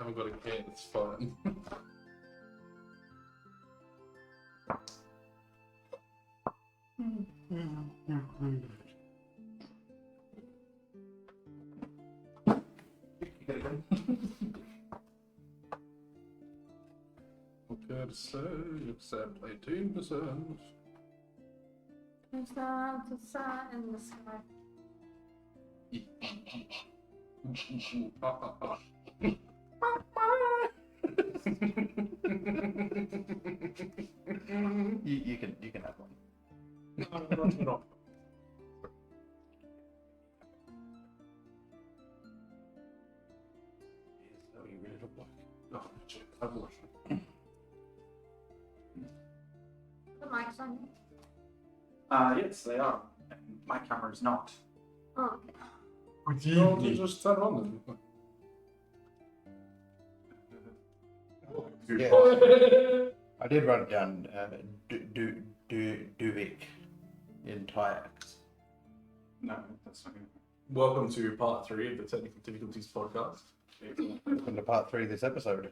haven't got a cat, it's fine. Okay, to say, except 18%. There's the sun in the sky. You can have one. No. So you ready to block? Oh, shit, I've lost it. The mic's on you. Yes, they are. And my camera is not. Oh, okay. Good No, you just turn on them. Yeah. I did run it down Duvik in Tyaks. No, that's not good. Welcome to part 3 of the Technical Difficulties podcast. Welcome to part 3 of this episode.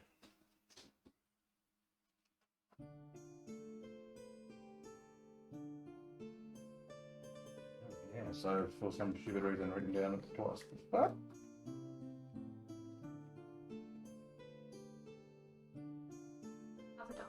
Yeah, so for some stupid reason written down twice. What? How's it done?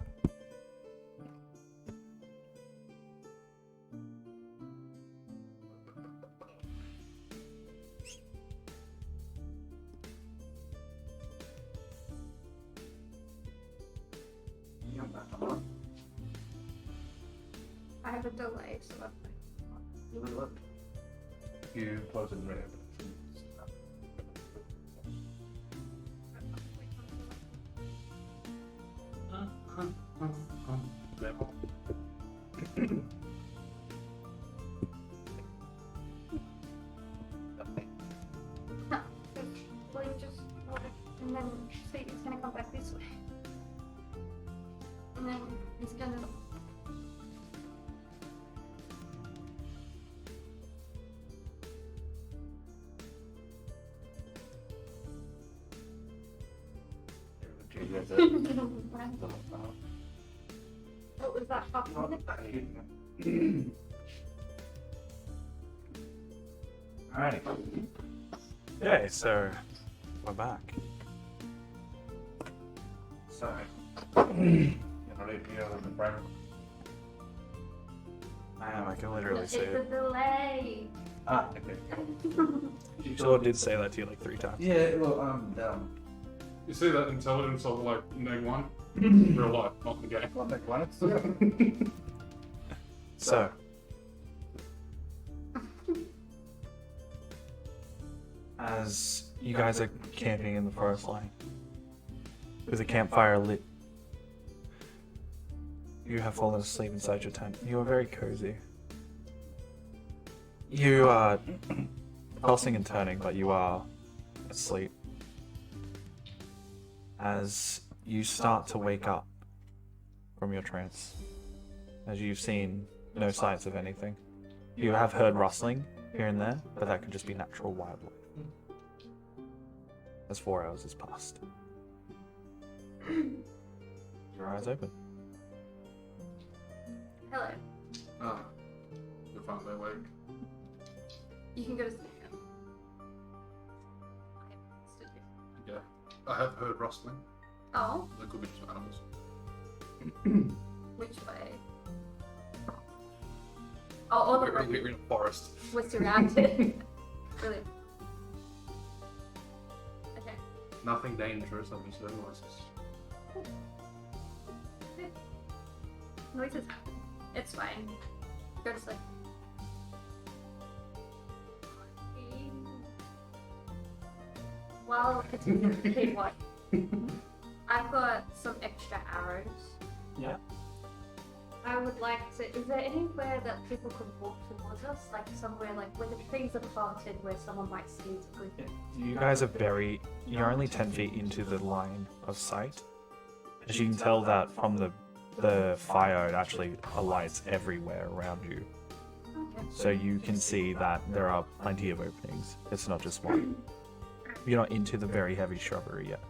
Yeah, I'm back on. I have a delay, so that's fine. You close it and read it. Well, you just hold it, and then see it's gonna come back this way. And then it's gonna. What was that? Alrighty. Okay, so we're back. So, you're not even here in the frame. I am, I can literally It's see a it. delay. Ah, okay. She sure did say that to you like 3 times. Yeah, well, You see that intelligence of like -1 in real life, not in the game. I'll make one. It's, So, as you guys are camping in the forest line, with a campfire lit, you have fallen asleep inside your tent. You are very cozy. You are tossing and turning, but you are asleep. As you start to wake up from your trance, as you've seen no signs of anything. You have heard rustling here and there, but that could just be natural wildlife. As 4 hours has passed. Your eyes open. Hello. Ah, you're finally awake. You can go to sleep now. Okay, stood here. Yeah, I have heard rustling. Oh, There could be just animals. which way? Oh, all the road We're in a forest. was surrounded. Brilliant. Okay. Nothing dangerous, I'm just heard noises. Noises happen. It's fine. Go to sleep. While continuing to keep what? I've got some extra arrows. Yeah. I would like to. Is there anywhere that people could walk towards us? Like somewhere like where the trees are planted where someone might see it's good. You guys are very. You're only 10 feet into the line of sight. As you can tell that from the fire, it actually alights everywhere around you. Okay. So you can see that there are plenty of openings. It's not just one. You're not into the very heavy shrubbery yet.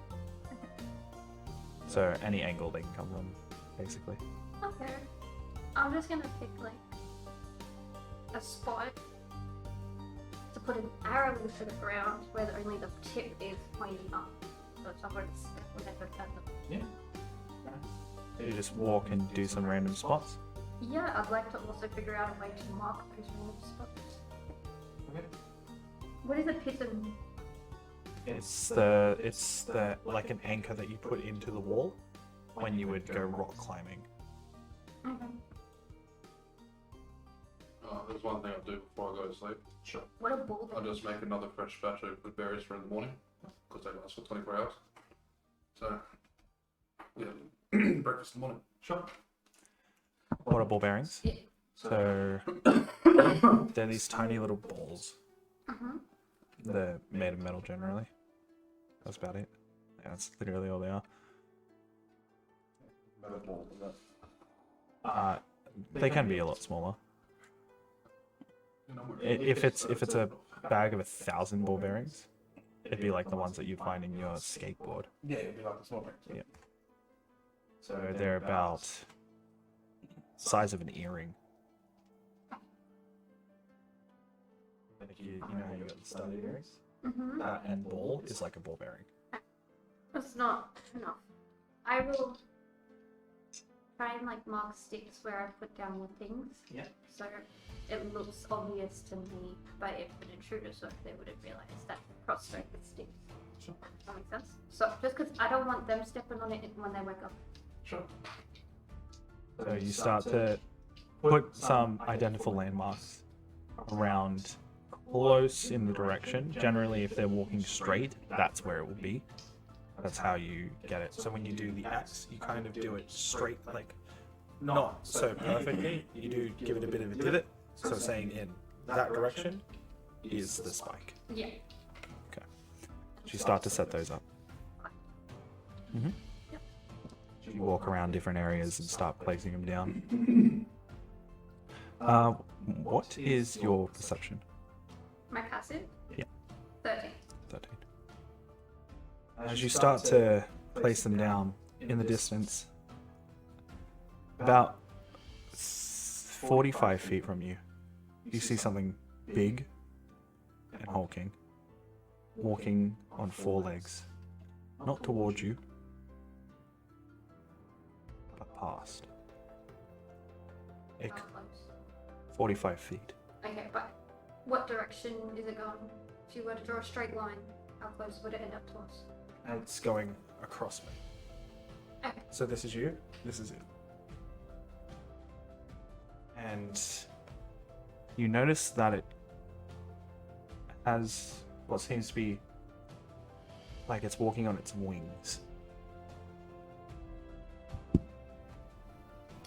So any angle they can come from, basically. Okay. I'm just gonna pick like a spot to put an arrow into the ground where only the tip is pointing up. So someone will never turn them. Yeah. You just walk and do some random spots. Yeah, I'd like to also figure out a way to mark those random spots. Okay. What is a piton? It's the like an anchor that you put into the wall when you would go rock climbing. Okay. There's one thing I'll do before I go to sleep. Sure. What a ball. I'll just make another fresh batch of good berries for in the morning, because they last for 24 hours. So, yeah, breakfast in the morning. Sure. Water ball bearings. Yeah. So they're these tiny little balls. Uh-huh. They're made of metal generally. That's about it. Yeah, that's literally all they are. They can be a lot smaller. If it's a bag of 1,000 ball bearings, it'd be like the ones that you find in your skateboard. Yeah, it'd be like a small ring. Yeah. So they're about size of an earring. Like you know how you got the studded earrings? Mm-hmm. That and ball is like a ball bearing. That's not enough. I will try and like mark sticks where I put down more things. Yeah. So it looks obvious to me, but if an intruder saw it, they wouldn't realize that cross-stroke with sticks. Sure. That makes sense? So just because I don't want them stepping on it when they wake up. Sure. So you start to put some identifiable landmarks around close in the direction. Generally, if they're walking straight, that's where it will be. That's how you get it. So when you do the axe, you kind of do it straight, like not so perfectly. You do give it a bit of a divot. So saying in that direction is the spike. Yeah. Okay. So you start to set those up. Mm-hmm. Yep. You walk around different areas and start placing them down. What is your perception? My passive? Yeah. 13. 13. As you start to place them down in the distance, about 45 feet from you, you see something big and hulking, walking on 4 legs, not towards you, but past. How close? 45 feet. Okay, but what direction is it going? If you were to draw a straight line, how close would it end up to us? And it's going across me. Okay. So this is you, this is it. And you notice that it has what seems to be like it's walking on its wings.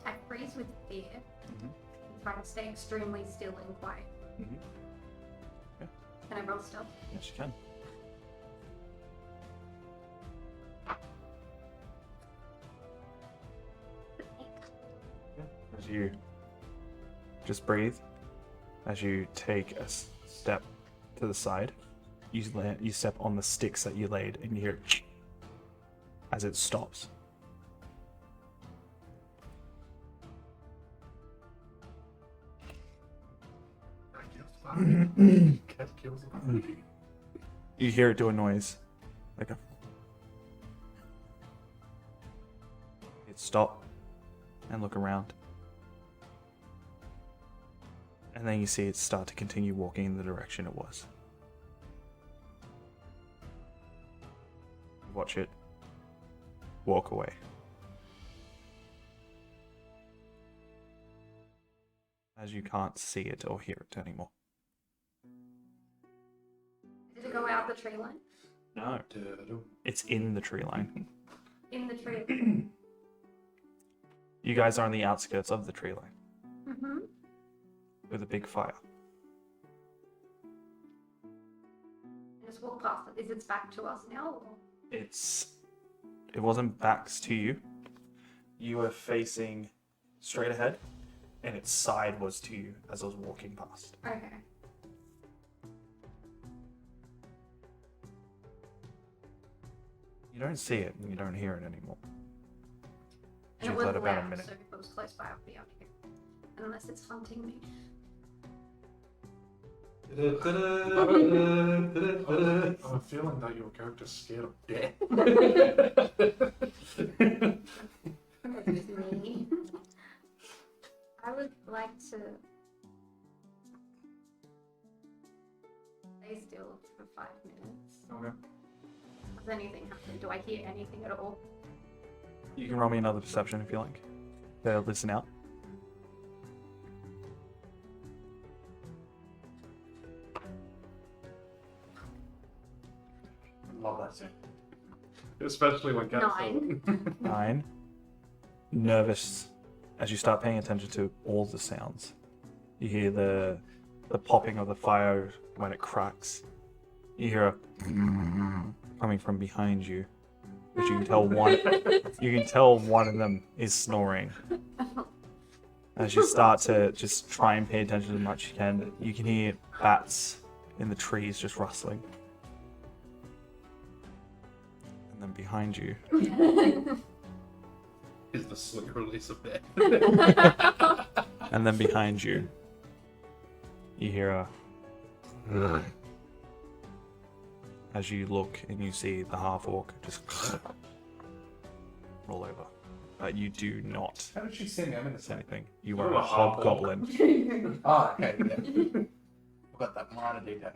I freeze with fear and try to stay extremely still and quiet. Can I roll stealth? Yes, you can. As you just breathe, as you take a step to the side, you step on the sticks that you laid, and you hear it as it stops. Cat kills You hear it do a noise, like a. It stop and look around. And then you see it start to continue walking in the direction it was. Watch it walk away. As you can't see it or hear it anymore. Did it go out the tree line? No, it's in the tree line. In the tree line. You guys are on the outskirts of the tree line Mm-hmm. with a big fire. Just walk past it. Is its back to us now? Or? It wasn't backs to you. You were facing straight ahead, and its side was to you as I was walking past. Okay. You don't see it, and you don't hear it anymore. And it You've was let about a loud, minute. so if it was close by, I'd be out here. Unless it's hunting me. I have a feeling that your character's scared of death. It's me. I would like to stay still for 5 minutes. Okay. Does anything happen? Do I hear anything at all? You can roll me another perception if you like. They'll listen out. Love that scene. Especially when cats 9. 9. Nervous as you start paying attention to all the sounds. You hear the popping of the fire when it cracks. You hear a coming from behind you, which you can tell one of them is snoring. As you start to just try and pay attention as much as you can hear bats in the trees just rustling. And then behind you, is the slow release of death. and then behind you, you hear a as you look and you see the half-orc just roll over. But you do not How did she see me? I'm in the see same. anything. You You're are a a hobgoblin. Oh, okay. Yeah. Forgot that minor detail.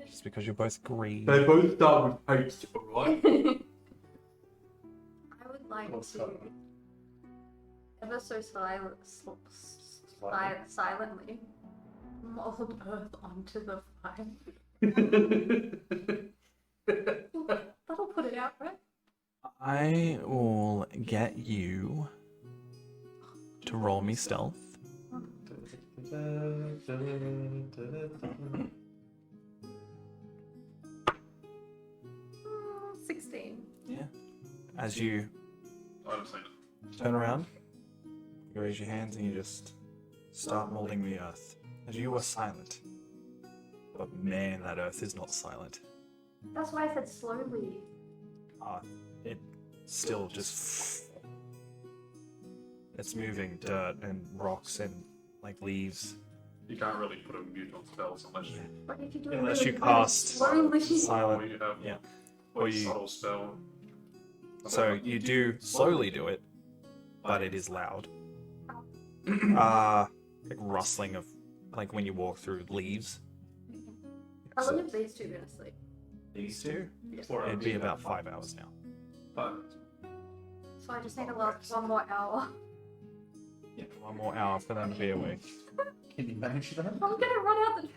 Just because you're both green. They both start with H, alright? I would like What's to that? ever so silently mold earth onto the fire. That'll put it out, right? I will get you to roll me stealth. 16. Yeah. As you I haven't seen it. turn around, you raise your hands and you just start molding the earth. As you are silent. But man, that earth is not silent. That's why I said slowly. It still just... It's moving dirt and rocks and like leaves. You can't really put a mute on spells unless you, But if you do it Unless really you cast slowly. or silent. you have Yeah. like Or you- subtle spell. So you do slowly do it, but it is loud. Like rustling of like when you walk through leaves. How long have these two been asleep? These two? Or It'd be about 5 hours now. But So I just need to last 1 more hour. Yeah, 1 more hour for them to be awake. Can you manage that? I'm gonna run out the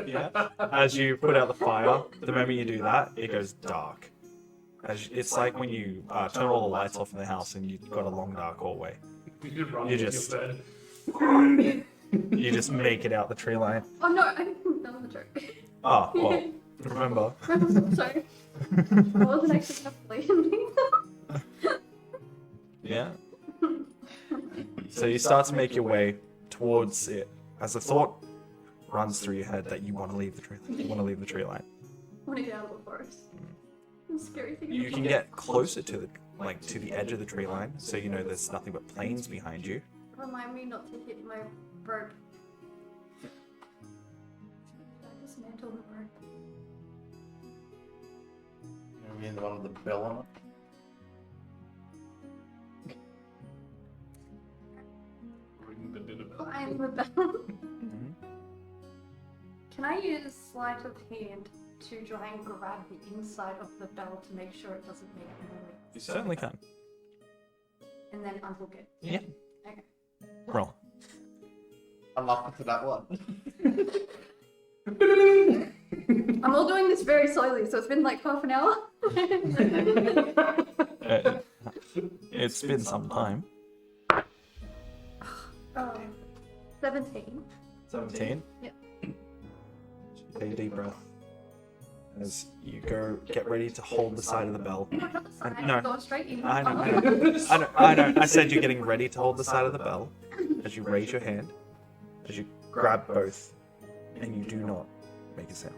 train. Yeah. As you put out the fire, the moment you do that, it goes dark. It's like when you turn all the lights off in the house and you've got a long dark hallway. You run You to just- your bed. You just make it out the tree line. Oh no, I didn't know the joke. Oh, well, remember. I'm sorry. I wasn't actually gonna play anything. Yeah. So you start to make your way towards it as a thought runs through your head that you want to leave the tree line. You want to leave the tree line. I want to get out of the forest. It's a scary thing. You can get closer to the edge of the tree line, so you know there's nothing but plains behind you. Remind me not to hit my rope. Should I dismantle the rope? You mean the one with the bell on it? Ring the dinner bell. Climb the bell. Mm-hmm. Can I use sleight of hand to try and grab the inside of the bell to make sure it doesn't make You noise? certainly can. And then unhook it. Yeah. Okay. Roll. I love it to that one. I'm all doing this very slowly, so it's been like half an hour. It's been some time. 17. 17? Yep. Take a deep breath. As you go get ready to hold the side of the bell. Not the side, No. Go straight in. I know. I know. I said you're getting ready to hold the side of the bell. As you raise your hand, as you grab both, and you do not make a sound.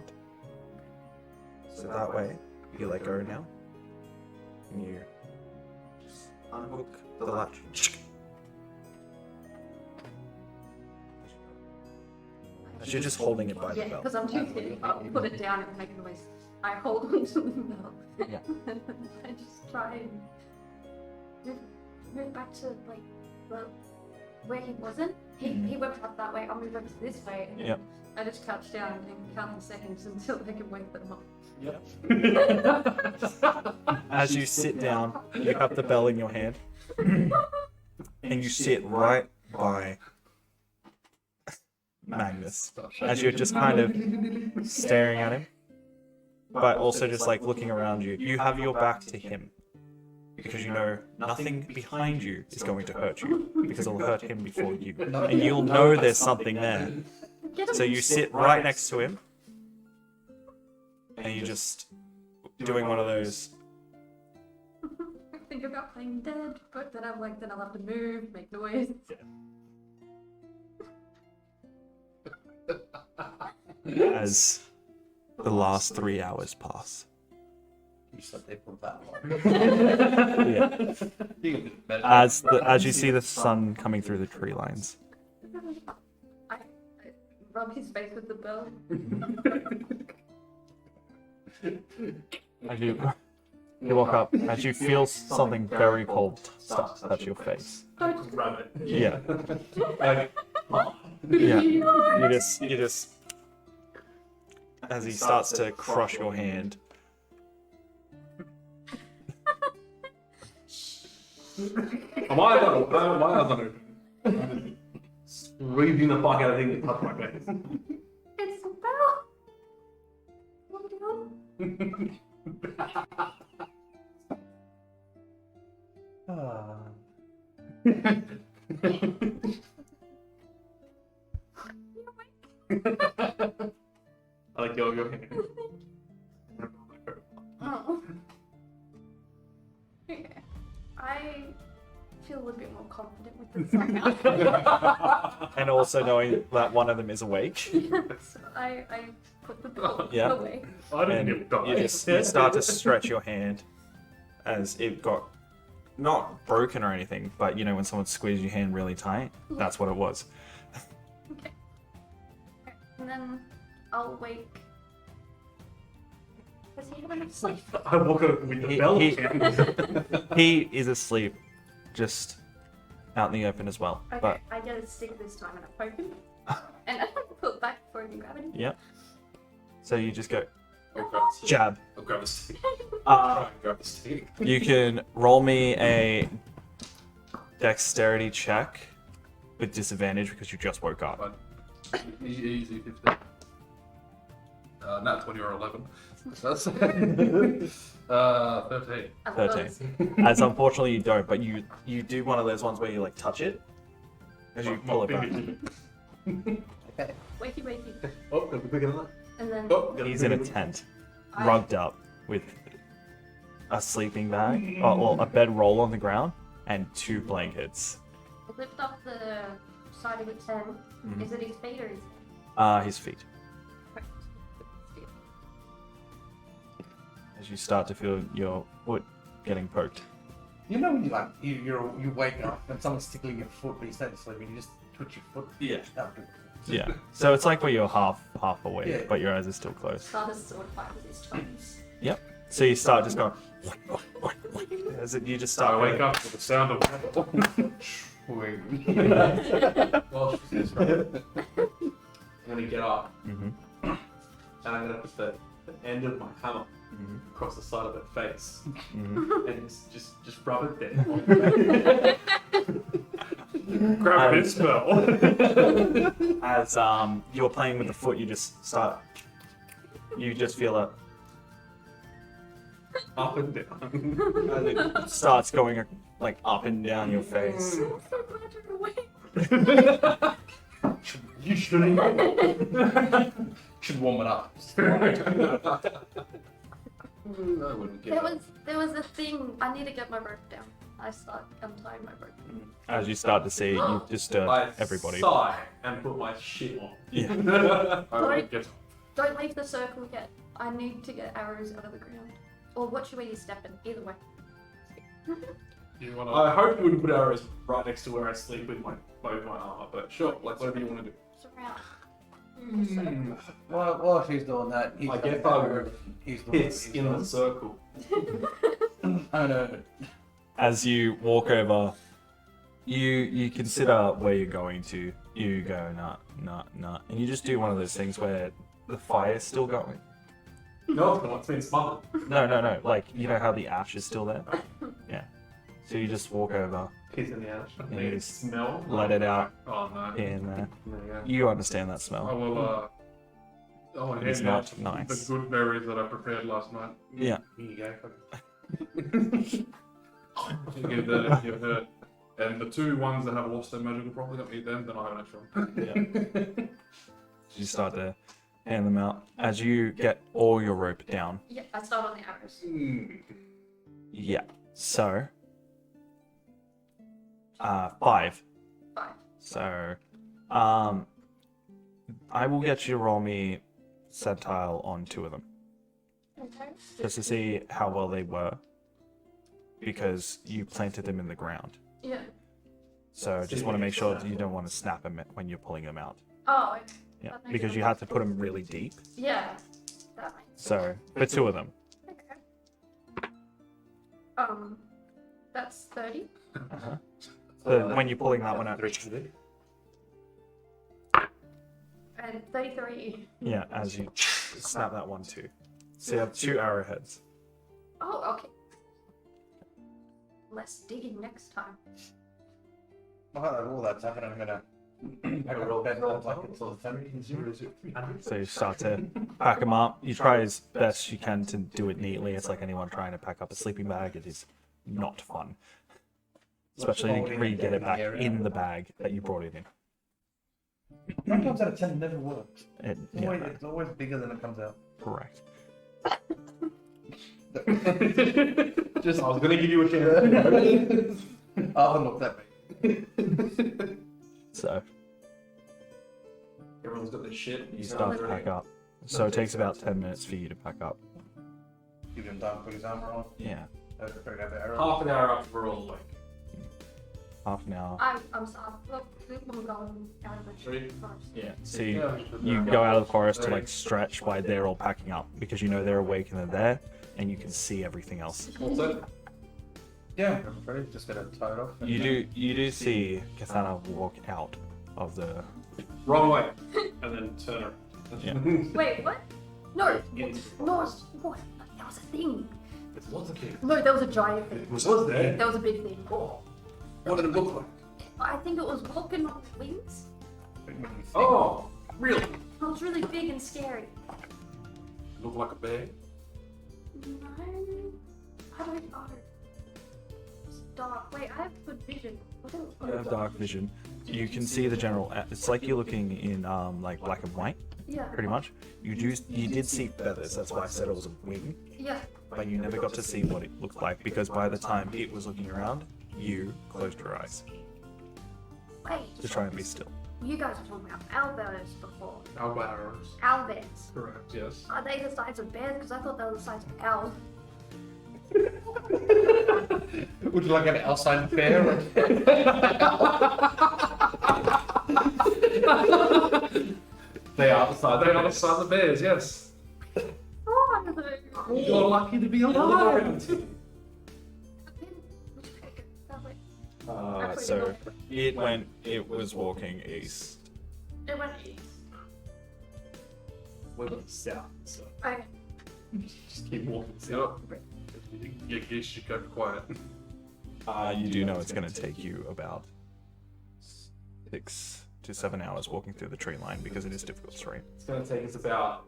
So that way, you let go now. And you just unhook the latch. As you're just holding it by the Yeah, belt. because I'm too scared. I'll put it down and make a noise. I hold onto the belt. Yeah. I just try and move back to like where he wasn't. He went up that way. I'll move over to this way. And Yep. I just crouch down and count the seconds until I can wake them up. As you sit down, you have the bell in your hand, and you sit right by Magnus. As you're just kind of staring at him, but also just like looking around you. You have your back to him because you know nothing behind you is going to hurt you because it'll hurt him before you, and you'll know there's something there. So you sit right next to him, and you're just doing one of those. I think about playing dead, but then I'm like, then I'll have to move, make noise. As the last 3 hours pass. You said they put that one. Yeah. As you see the sun coming through the tree lines. I rub his face with the bell. As you walk up, as you feel something very cold start to touch your face. Grab it. Yeah. Like, Yeah. You just as he starts to crush your hand. my eyes aren't open. Breathing the fuck out of things that touch my face. It's the bell! What are you doing? I like your hand. Oh. Yeah. I feel a little bit more confident with this somehow. And also knowing that one of them is awake. So I put the bell Yeah. away. I didn't And even die. you start to stretch your hand as it got not broken or anything, but you know when someone squeezes your hand really tight, that's what it was. Okay. And then I'll wake. Does he have enough sleep? I woke up with the bell again. He is asleep, just out in the open as well. Okay, But I get a stick this time and I poke him. And I put it back for any gravity. yep. So you just go I'll grab the stick. jab. I'll grab the stick. Uh, Try and grab the stick. you can roll me a dexterity check with disadvantage because you just woke up. Fine. Easy 15. Nat 20 or 11. That's 13. 13. As unfortunately you don't, but you do one of those ones where you like touch it as you pull it back. Okay. Wakey wakey. Oh, gotta be quicker than that. And then Oh, gotta He's be in a quicker than tent, rugged up with a sleeping bag, or a bed roll on the ground, and 2 blankets. I lift up the side of the tent. Mhm. Is it his feet or his His feet. foot? As you start to feel your foot getting poked. You know when you wake up and someone's tickling your foot, but you stay asleep and you just twitch your foot. Yeah. That'll do it. Yeah. So it's like where you're half awake, Yeah. but your eyes are still closed. Start a sword fight with his toes. Yep. So you start just going. As you just start. I wake up with the sound of Well, she's right. I'm gonna get up Mhm. and I'm gonna put the end of my hammer Mhm. across the side of her face Mhm. and just rub it there. grab it spell. As you're playing with the foot, you just start. You just feel it. Up and down. And it starts going like up and down your face. I'm so glad you're awake. You shouldn't. Should warm it up. I wouldn't get up. There was a thing. I need to get my rope down. I start untying my rope. As you start to see, you disturb I everybody. sigh and put my shit on. Yeah. I wouldn't get up. Don't leave the circle yet. I need to get arrows out of the ground. Or watch where you step in. Either way. You wanna? I hope you wouldn't put arrows right next to where I sleep with my both my armor, but sure, like whatever you want to do. Surround. While she's doing that, he's I guess got I the arrow, would he's doing It's he's in doing. the circle. Oh no. As you walk over, you consider where you're going to. You go, nah. And you just do one of those things where the fire's still going. No, it's not. It's been smothered. No. Like, you know how the ash is still there? Yeah. So you just walk over, Piss in the ash. I Yeah, think you it's just smell. let it out Oh no. in there. There you go. You understand that I smell. will. I'll It's hand out not nice. the good berries that I prepared last night. Yeah. Here you go. Give her. And the two ones that have lost their magical property, don't eat them, then I have an extra one. You start to hand them out. As you get all your rope down. Yeah, I start on the arrows. Yeah. So, 5. 5. So, I will get you to roll me centile on 2 of them. Okay. Just to see how well they were. Because you planted them in the ground. Yeah. So just want to make sure that you don't want to snap them when you're pulling them out. Oh, okay. Yeah, That makes because you sense. have to put them really deep. Yeah. That makes So for 2 of them. Okay. That's 30. So when you're pulling that one out, And 33. yeah, as you snap that one too. So you have 2 arrowheads. Oh, okay. Less digging next time. While all that's happening, I'm gonna pack up bed like it's all the So you start to pack them up. You try as best you can to do it neatly. It's like anyone trying to pack up a sleeping bag. It is not fun. Especially when you get it back in the bag that you brought it in. 9 times out of 10 never works. Yeah, It's always bigger than it comes out. correct. Just, I was gonna give you a chance. I'll look that big. So Everyone's got their shit. you start to pack up. So it takes about 10 minutes for you to pack up. Give him time to put his armor on. Yeah, Figure out the arrow. Half an hour after we're all awake. half an hour. I'm sorry. Look, I'm going out of the tree first. Yeah. So you go out of the forest to like stretch while they're all packing up because you know they're awake and they're there, and you can see everything else. Also, Yeah, I'm afraid just gonna tie it off. You do see Kathana walk out of the. wrong way. And then turn around. Yeah. Wait, what? No, Into the no, forest. what? That was a thing. It was a thing. No, that was a giant thing. Was there? That was a big thing. Oh. What did it look like? I think it was walking on wings. Oh, really? It was really big and scary. Look like a bear. No, I don't know. It's dark. Wait, I have good vision. What do it look You like? have dark vision. You can see the general. It's like you're looking in like black and white, Yeah. pretty much. You did see feathers. That's why I said it was a wing. Yeah. But you never got to see what it looked like because by the time it was looking around, you closed your eyes Wait. to try and be still. You guys were talking about owlbears before. Albaros. Owlbears. Correct, yes. Are they the size of bears? Because I thought they were the size of owls. Would you like an outside bear? They are the size. They are the size of bears, yes. Oh, no. You're lucky to be alive. So it was walking east. It went east. We're going south, so Okay. just keep walking south. You guess you go quiet. You do know it's going to take you about 6 to 7 hours walking through the tree line because it is difficult terrain. It's going to take us about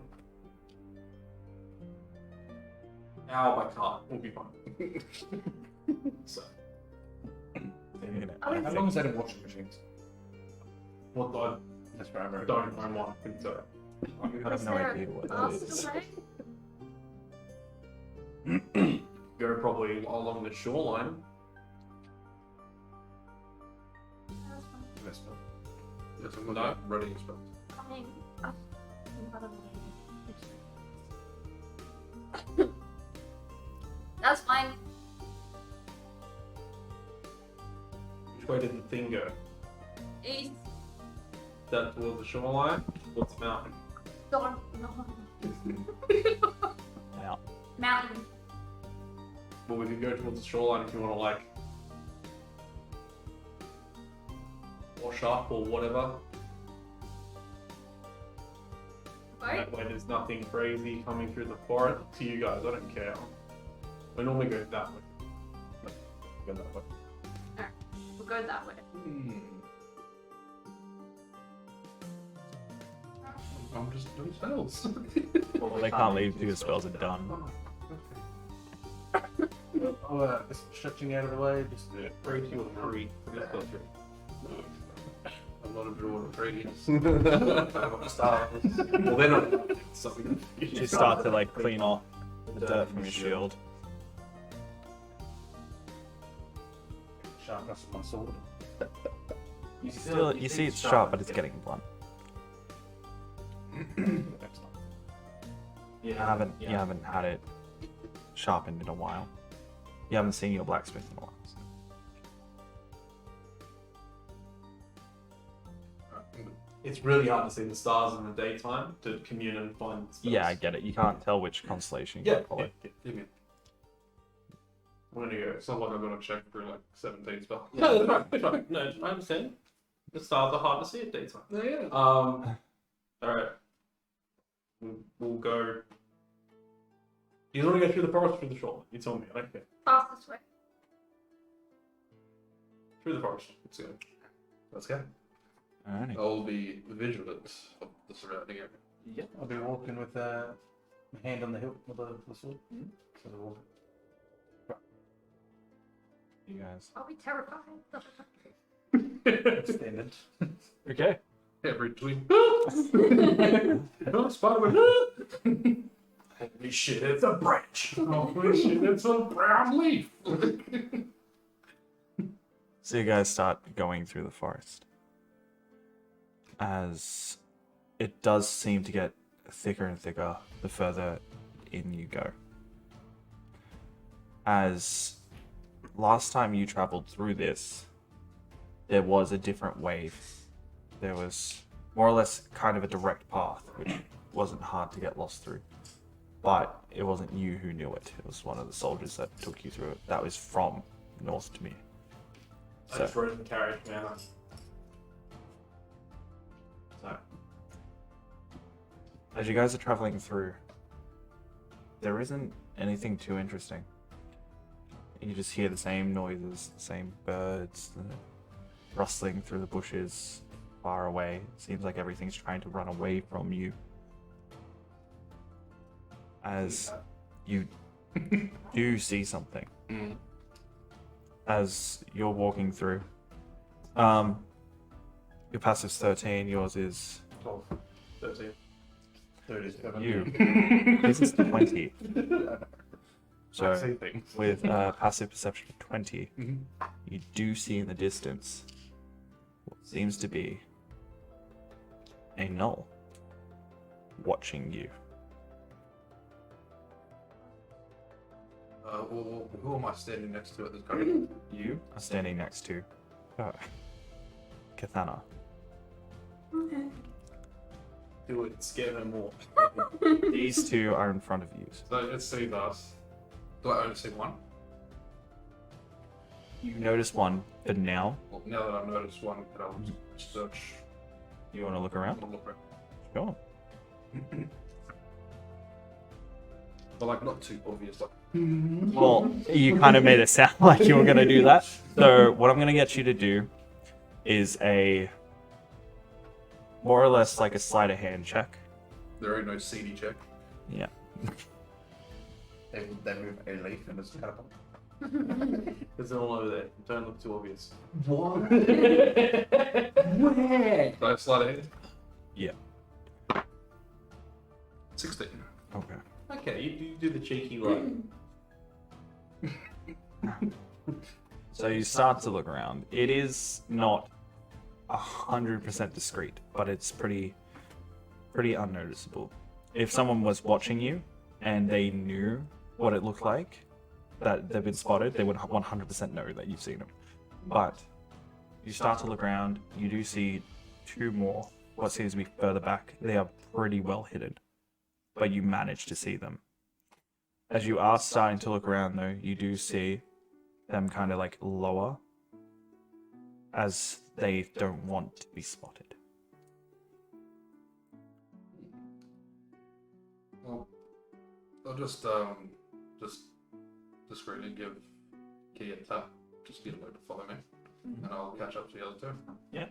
an hour by car. We'll be fine. So, I How long is that in washing machines? well, That's where I'm I don't own one. So, I have no idea what that is. go probably along the shoreline. Yes, I'm looking at ready spell. I mean, that's fine. way did the thing go? East. That towards the shoreline? Towards the mountain? Gone. No. Yeah. Mountain. Well, we could go towards the shoreline if you want to, like, wash up or whatever. Right? That way there's nothing crazy coming through the forest. To you guys, I don't care. We normally go that way. Go that way. Alright. We'll go that way. I'm just doing spells. Well, they can't leave because spells are done. Oh, just stretching out of the way. Just Three, two, or three. Just go through. I'm not a drawer of radiance. Well, they're not something. You start to like clean off the dirt from your shield. sharpness of my sword. You see it's sharp, but it's getting blunt. You haven't had it sharpened in a while. You haven't seen your blacksmith in a while. So. It's really hard to see the stars in the daytime to commune and find spells. Yeah, I get it. You can't tell which constellation you Yeah, follow. yeah. I'm gonna go. It's not like I've got to check through like 17 spells. No, that's right. That's right. No, I understand. The stars are hard to see at daytime. Yeah. Alright. We'll go. You want to go through the forest or through the shoreline? You tell me, I don't care. Fastest way. Through the forest. Let's go. Let's go. Alrighty. I'll be vigilant of the surrounding area. Yeah. I'll be walking with my hand on the hilt with the sword. So they're all You guys. I'll be terrified. standard. Okay. Every twin. No, Spider-Man. Holy shit, it's a branch. Holy shit, it's a brown leaf. So you guys start going through the forest. As it does seem to get thicker and thicker the further in you go. As last time you traveled through this, there was a different wave. There was more or less kind of a direct path, which wasn't hard to get lost through. But it wasn't you who knew it. It was one of the soldiers that took you through it. That was from North Tymir. I just rode in the carriage, man. So. As you guys are traveling through, there isn't anything too interesting. You just hear the same noises, the same birds, the rustling through the bushes far away. Seems like everything's trying to run away from you. As you do see something. As you're walking through. Your passive's 13, yours is 12, 13. 37. you. This is 20. So, Same thing. with passive perception of 20, you do see in the distance what seems to be a gnoll watching you. Well, who am I standing next to at this current? You are standing next to Kathana. Do it, scare them more. These two are in front of you. So let's see us. Do I only see one? You notice one, but now Well, now that I've noticed one, can I search? you want to look around? I'll look around. Sure. But like not too obvious. Like Well, you kind of made it sound like you were going to do that. So what I'm going to get you to do is a more or less like a sleight of hand check. there ain't no CD check. Yeah. They move a leaf and it's catapult. There's all over there. Don't look too obvious. What? Do I have sleight of hand? Yeah. 16. Okay. Okay, you do the cheeky line. So you start to look around. It is not 100% discreet, but it's pretty unnoticeable. If someone was watching you and they knew what it looked like, that they've been spotted, they would 100% know that you've seen them. But you start to look around. You do see two more. What seems to be further back. They are pretty well hidden, but you manage to see them. As you are starting to look around, though, you do see them kind of like lower, as they don't want to be spotted. Well, I'll just discreetly give Key a tap, just get away to follow me, and I'll catch up to the other two. Yeah.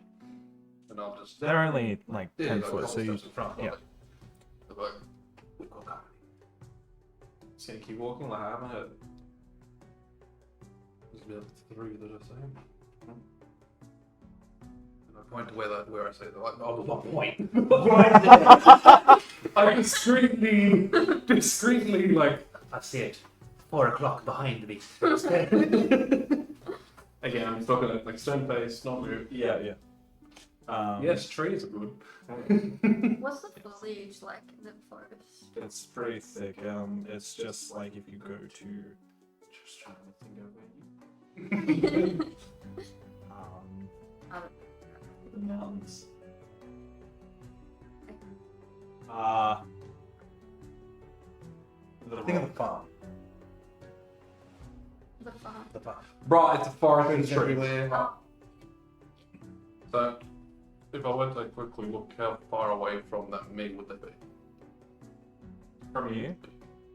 And I'll just. They're only like 10 like, foot, so you, steps in front, yeah. They're like, We've got company. Just gonna keep walking like I haven't heard. there's about three that are saying. And I point to where I say they're like, oh, what point? I discreetly like. I see it. 4 o'clock behind me. Again, I'm just talking like stone face, not move. yeah. Yes, trees are good. What's the foliage like in the forest? It's pretty thick. It's just like if you go to, Just trying to think of it. the mountains. Think of the farm. The farm. The farm. Bro, it's a forest and Trees trees. everywhere. Oh, So, if I were to quickly look, how far away from that me would they be? From you,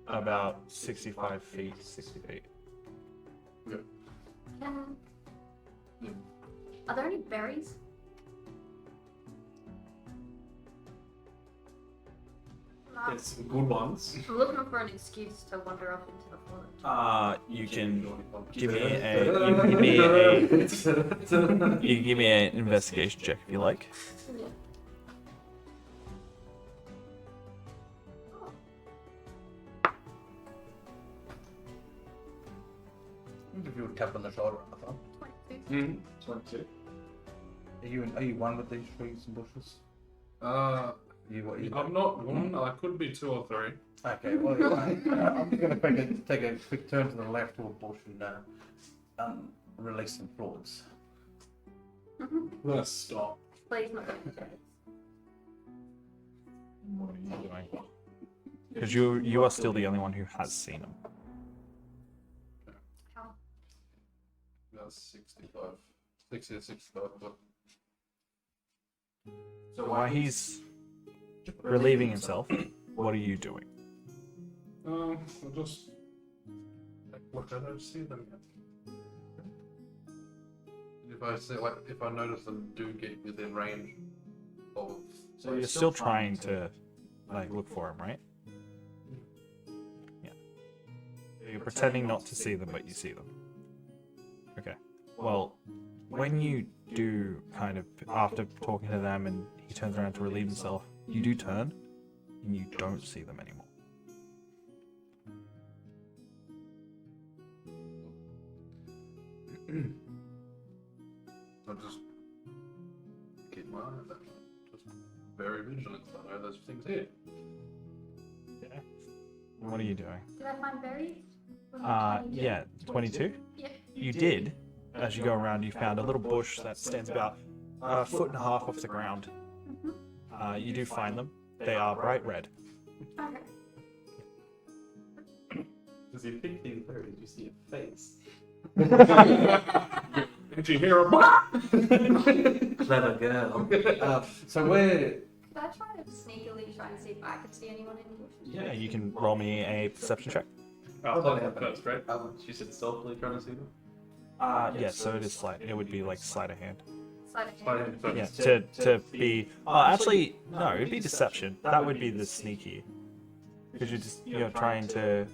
about 65 feet, 60 feet. can... Yeah. Are there any berries? No. It's some good ones. I'm looking for an excuse to wander off into the forest. You can give me you can give me an investigation check if you like. Yeah. If you would tap on the shoulder, I thought. 22. 22. Are you one with these trees and bushes? You I'm not one. I could be 2 or 3. Okay, well, I'm just going to take a quick turn to the left to a bush and release some thoughts. Let's stop. Please not going to What are you doing? Because you are still the only one who has seen him. How? That's 65. 60 to 65. But So while he's relieving himself, what are you doing? I'll just look. I don't see them yet. If I notice them do get within range of. So you're still trying to like look for him, right? Yeah. You're pretending not to see them, but you see them. Okay. Well, when you do kind of after talking to them and he turns around to relieve himself, you do turn and you don't see them anymore. I'll just keep my eye on that. Just very vigilant. So I know there's things here. Okay. What are you doing? Did I find berries? Was it 22? Yeah, 22. Yeah. You did. As you go around, you found a little bush that stands about a foot and a half off the ground. You do find them. They are bright red. Okay. As you pick these berries, you see a face. Did you hear a Clever girl. So where? Could I try to sneakily try and see if I could see anyone in the bushes? Yeah, you can roll me a perception check. I'll tell you first, right? She said stealthily trying to see them. Yeah, so it is slight. It would be like sleight of hand. Sleight of hand. Yeah, to be. Actually, no, it'd be deception. That would be the sneaky, because you're trying to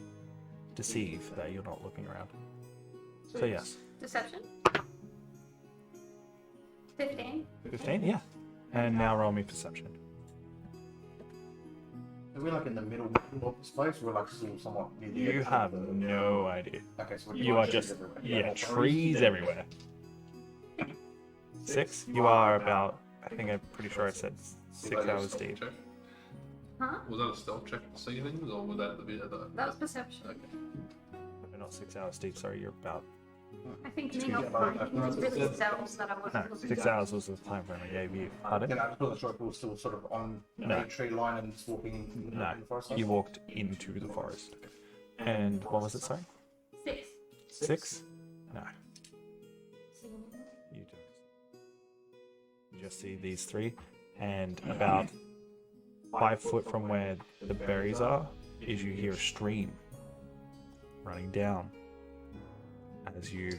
deceive that you're not looking around. So yes, Deception? 15. 15. Yeah, and now roll me perception. Are we like in the middle of the space, or we're like still somewhat near the You edge have of the... no idea. Okay, so You are just trees everywhere. 6. You are about. I think I'm pretty sure I said 6 hours deep. Huh? Was that a stealth check to see things, or was that the bit of the? That was perception. Okay. Not 6 hours deep. Sorry, you're about I think me not finding is really sells that I wasn't No, looking 6 for. hours was the time frame I gave you. Pardon? Then I thought the short was still sort of on the No. main tree line and just walking No, in the forest. you walked into the forest. And what was it, sorry? 6. 6? No, you don't. You just see these three, and about 5 foot from where the berries are, is you hear a stream running down. As you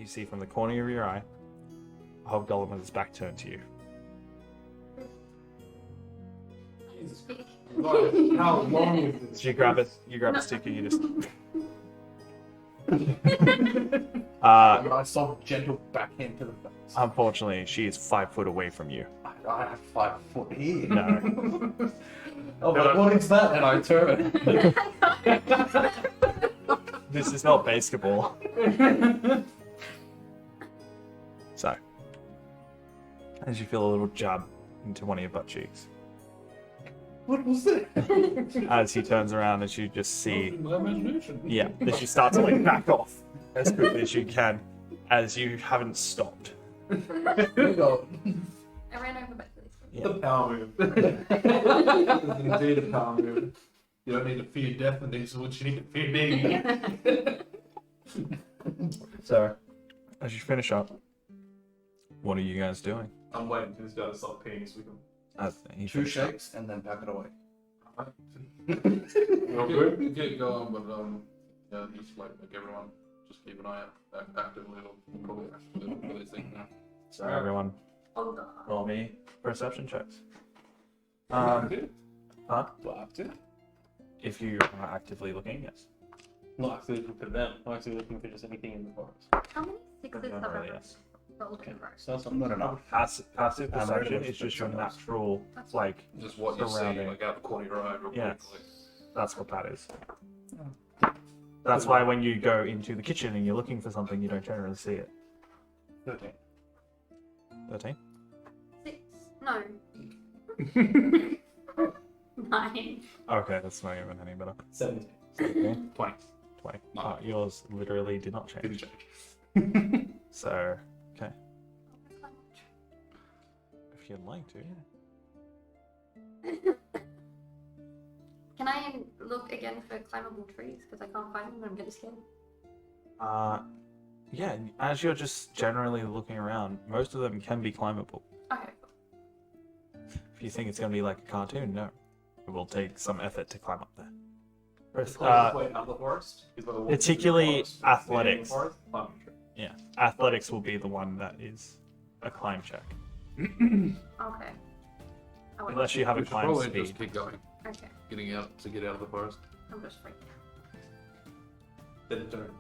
see from the corner of your eye, a hobgoblin with his back turned to you. Like, how long is this? So you grab it, a stick, and you just. A nice soft gentle backhand to the face. Unfortunately, she is 5 foot away from you. I have 5 foot here. No. Oh, but what is that? And I turn. This is not basketball. So, as you feel a little jab into one of your butt cheeks, What was it? as he turns around, as you just see, My imagination. yeah, as you start to like back off as quickly as you can, as you haven't stopped. You go. I ran over back to this one. Yeah. The power move. Indeed, a power move. You don't need to fear death in these woods, you need to fear me. So, as you finish up, what are you guys doing? I'm waiting for this guy to stop peeing so we can. As he 2 finished up. shakes and then pack it away. You're good? Get going, but yeah, just like everyone, just keep an eye out actively or probably actively look for these things now. So everyone, On the roll me perception checks. Huh? Do I have to? If you are actively looking, yes. Not actually looking for them. I'm actually looking for just anything in the forest. how many sixes have I Generally, yes. rolled in a row? So that's Not enough. Passive I'm perception ready is for just your something else. natural, like, Just what you see, Surrounding. like out the corner of your eye, real Yeah. quick. Like, that's what that is. That's why when you go into the kitchen and you're looking for something, you don't generally see it. 13. 13? 6. No. 9. Okay, that's not even any better. 17. 17? 20. 20. No. Oh, yours literally did not change. Didn't change. So, okay. If you'd like to, yeah. Can I look again for climbable trees? Because I can't find them and I'm getting scared. Yeah, as you're just generally looking around, most of them can be climbable. Okay, cool. If you think it's going to be like a cartoon, no. It will take some effort to climb up there. The closest way out of the forest is by the walk particularly into the forest, athletics. staying in the forest, climbing a tree. Yeah, athletics will be the one that is a climb check. Okay. I won't. Unless you have a we should climb probably speed. just keep going, Okay. get out of the forest. I'm just freaked. Then don't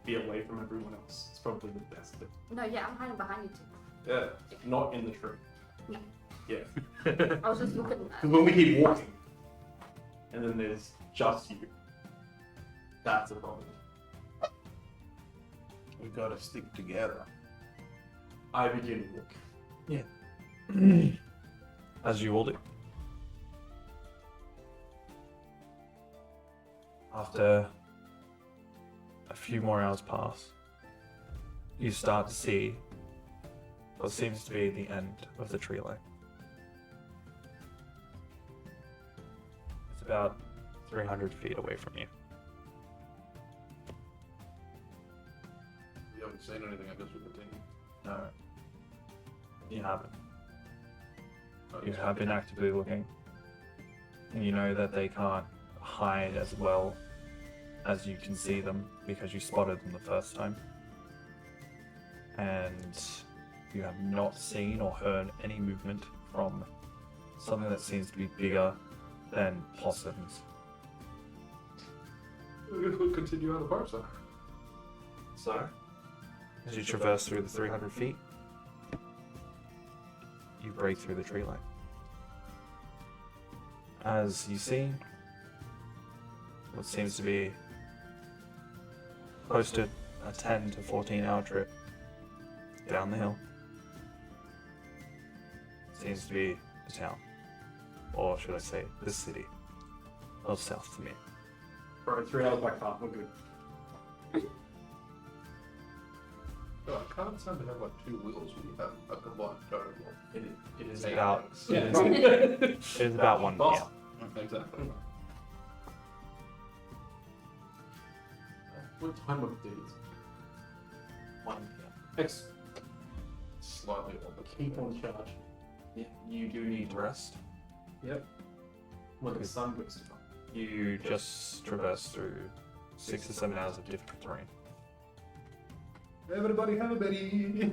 be away from everyone else. It's probably the best thing. No, yeah, I'm hiding behind you two. Yeah, not in the tree. No. Yeah. I was just looking at Because when we keep walking, and then there's just you, that's a problem. We gotta stick together. I begin to look. As you all do. After a few more hours pass, you start to see what seems to be the end of the tree line. It's about 300 feet away from you. We haven't seen anything, I guess we continue. No, you haven't. Oh, You it's have been actively looking, and you know that they can't hide as well as you can see them because you spotted them the first time. And you have not seen or heard any movement from something that seems to be bigger than possums. We could continue out of the forest, then. So, as you traverse through the 300 feet, you break through the tree line. As you see what seems to be close to a 10 to 14 hour trip down the hill, seems to be the town, or should I say the city of South Tymir. Bro, 3 hours by car, we're good. Oh, I can't seem to have like 2 wheels when you have a combined total. It is About- yeah. It is about 1 Boss. p.m. Exactly. What time of day is it? 1 p.m. Excellent. Slightly on the Keep on charge. Yeah, you do need to rest. Yep. When the sun goes down. You just traverse through 6 or 7 hours of difficult terrain. Everybody have a Betty.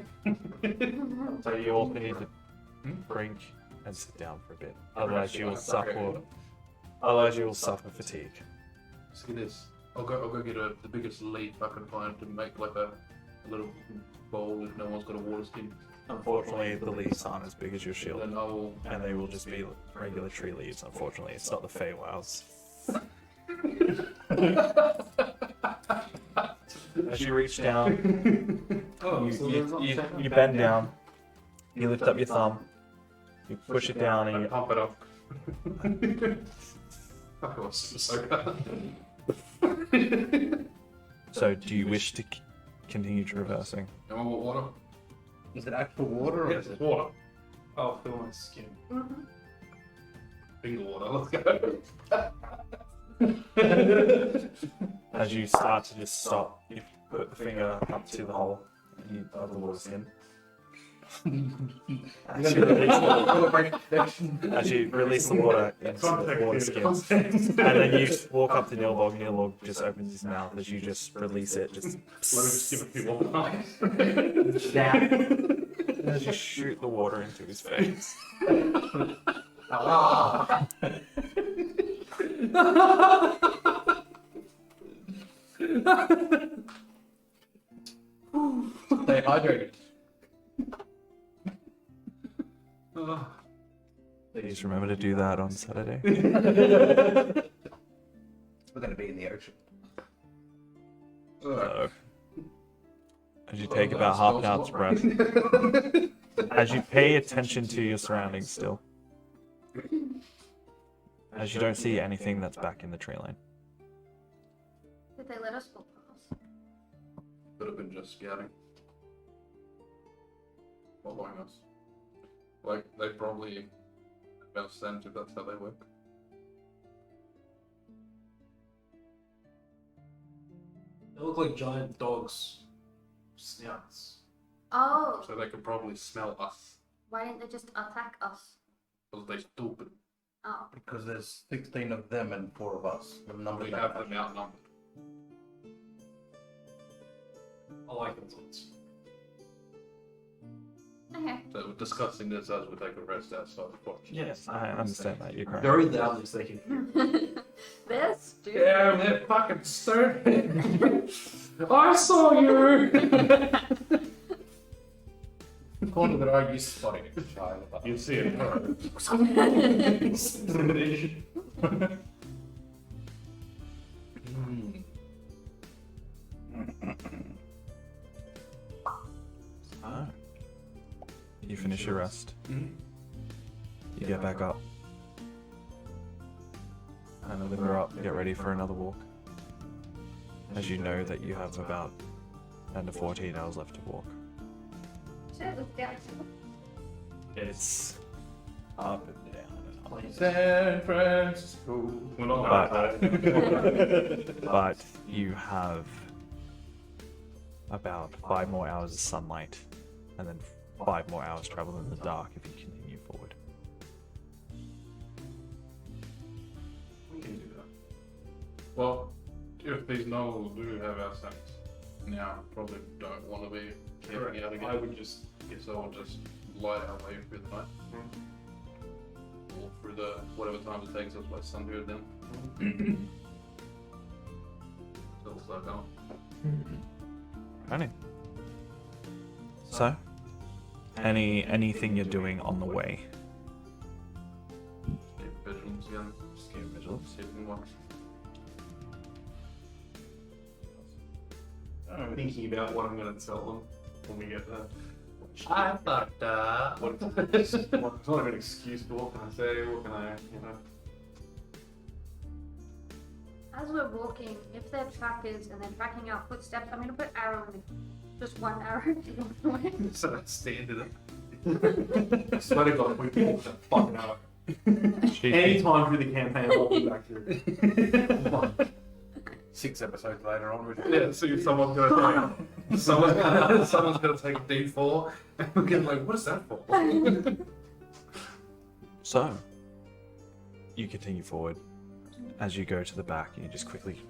So you all need to drink and sit down for a bit. Otherwise you will suffer. Otherwise you will suffer fatigue. See this. I'll go get the biggest leaf I can find to make like a little bowl if no one's got a water skin. Unfortunately, the leaves aren't as big as your shield, Then I'll and they will just be regular tree leaves. Unfortunately, it's not the Feywilds. As you reach down, you bend down, you lift up your thumb, you push it down, and I you pump it up. Fuck, I was so good. So, do you wish to continue traversing? Am I want water? Is it actual water or Yes, is it's it? water. I'll fill my skin. Finger water. Let's go. As you start to just stop, you put the finger up to the hole and you of the water skin. As you release the water into the water skins, and then you walk up to Nilbog. Nilbog just opens his mouth as you just release it. Just Let me just give a few more times. as you shoot the water into his face. Stay hydrated. Please remember to do that on Saturday. We're going to be in the ocean. So, as you take about half an hour's breath, as you pay attention to your surroundings still, as you don't see anything that's back in the tree line. Did they let us walk past? Could have been just scouting. Following us. Like, they probably about sent if that's how they work. They look like giant dogs. Snouts. Oh, So they could probably smell us. why didn't they just attack us? Because they stupid. Oh, Because there's 16 of them and 4 of us. The number We that have much. them outnumbered. I like them thoughts. okay. So we're discussing this as we take a rest outside the box. Yes, I understand that. You're correct. Very loudly so they can hear. They're stupid. Yeah, they're fucking stupid. I saw you. The corner that I used to spotting it. You see it. Ah. You finish your rest. You get back up. And limber up, get ready for another walk. As you know that you have about 10 to 14 hours left to walk. Should it was down. It's up and down and up. San Francisco. We're not But you have about 5 more hours of sunlight and then 5 more hours travel in the dark if you continue forward. We can do that. Well, if these gnolls do have our scents now, probably don't want to be camping out again. I would just So I'll just light our way through the night. Or through the whatever time it takes us by sunbeard then. So we'll start going. Righty. So, anything you're doing on the way? Keep vigilance again. Just keep vigilance. Keeping watch. I'm thinking about what I'm going to tell them when we get there. I fucked up. What sort of an excuse, but what can I say? What can I, As we're walking, if they're trackers and they're tracking our footsteps, I'm gonna put arrow in just one arrow to go the way. So that's standard. I swear to God, we can walk that fucking out. Any time through the campaign, I'll be back through. 6 episodes later on, we're Yeah, so someone's gonna take a D4 and we're getting like, what is that for? So, you continue forward. As you go to the back, you just quickly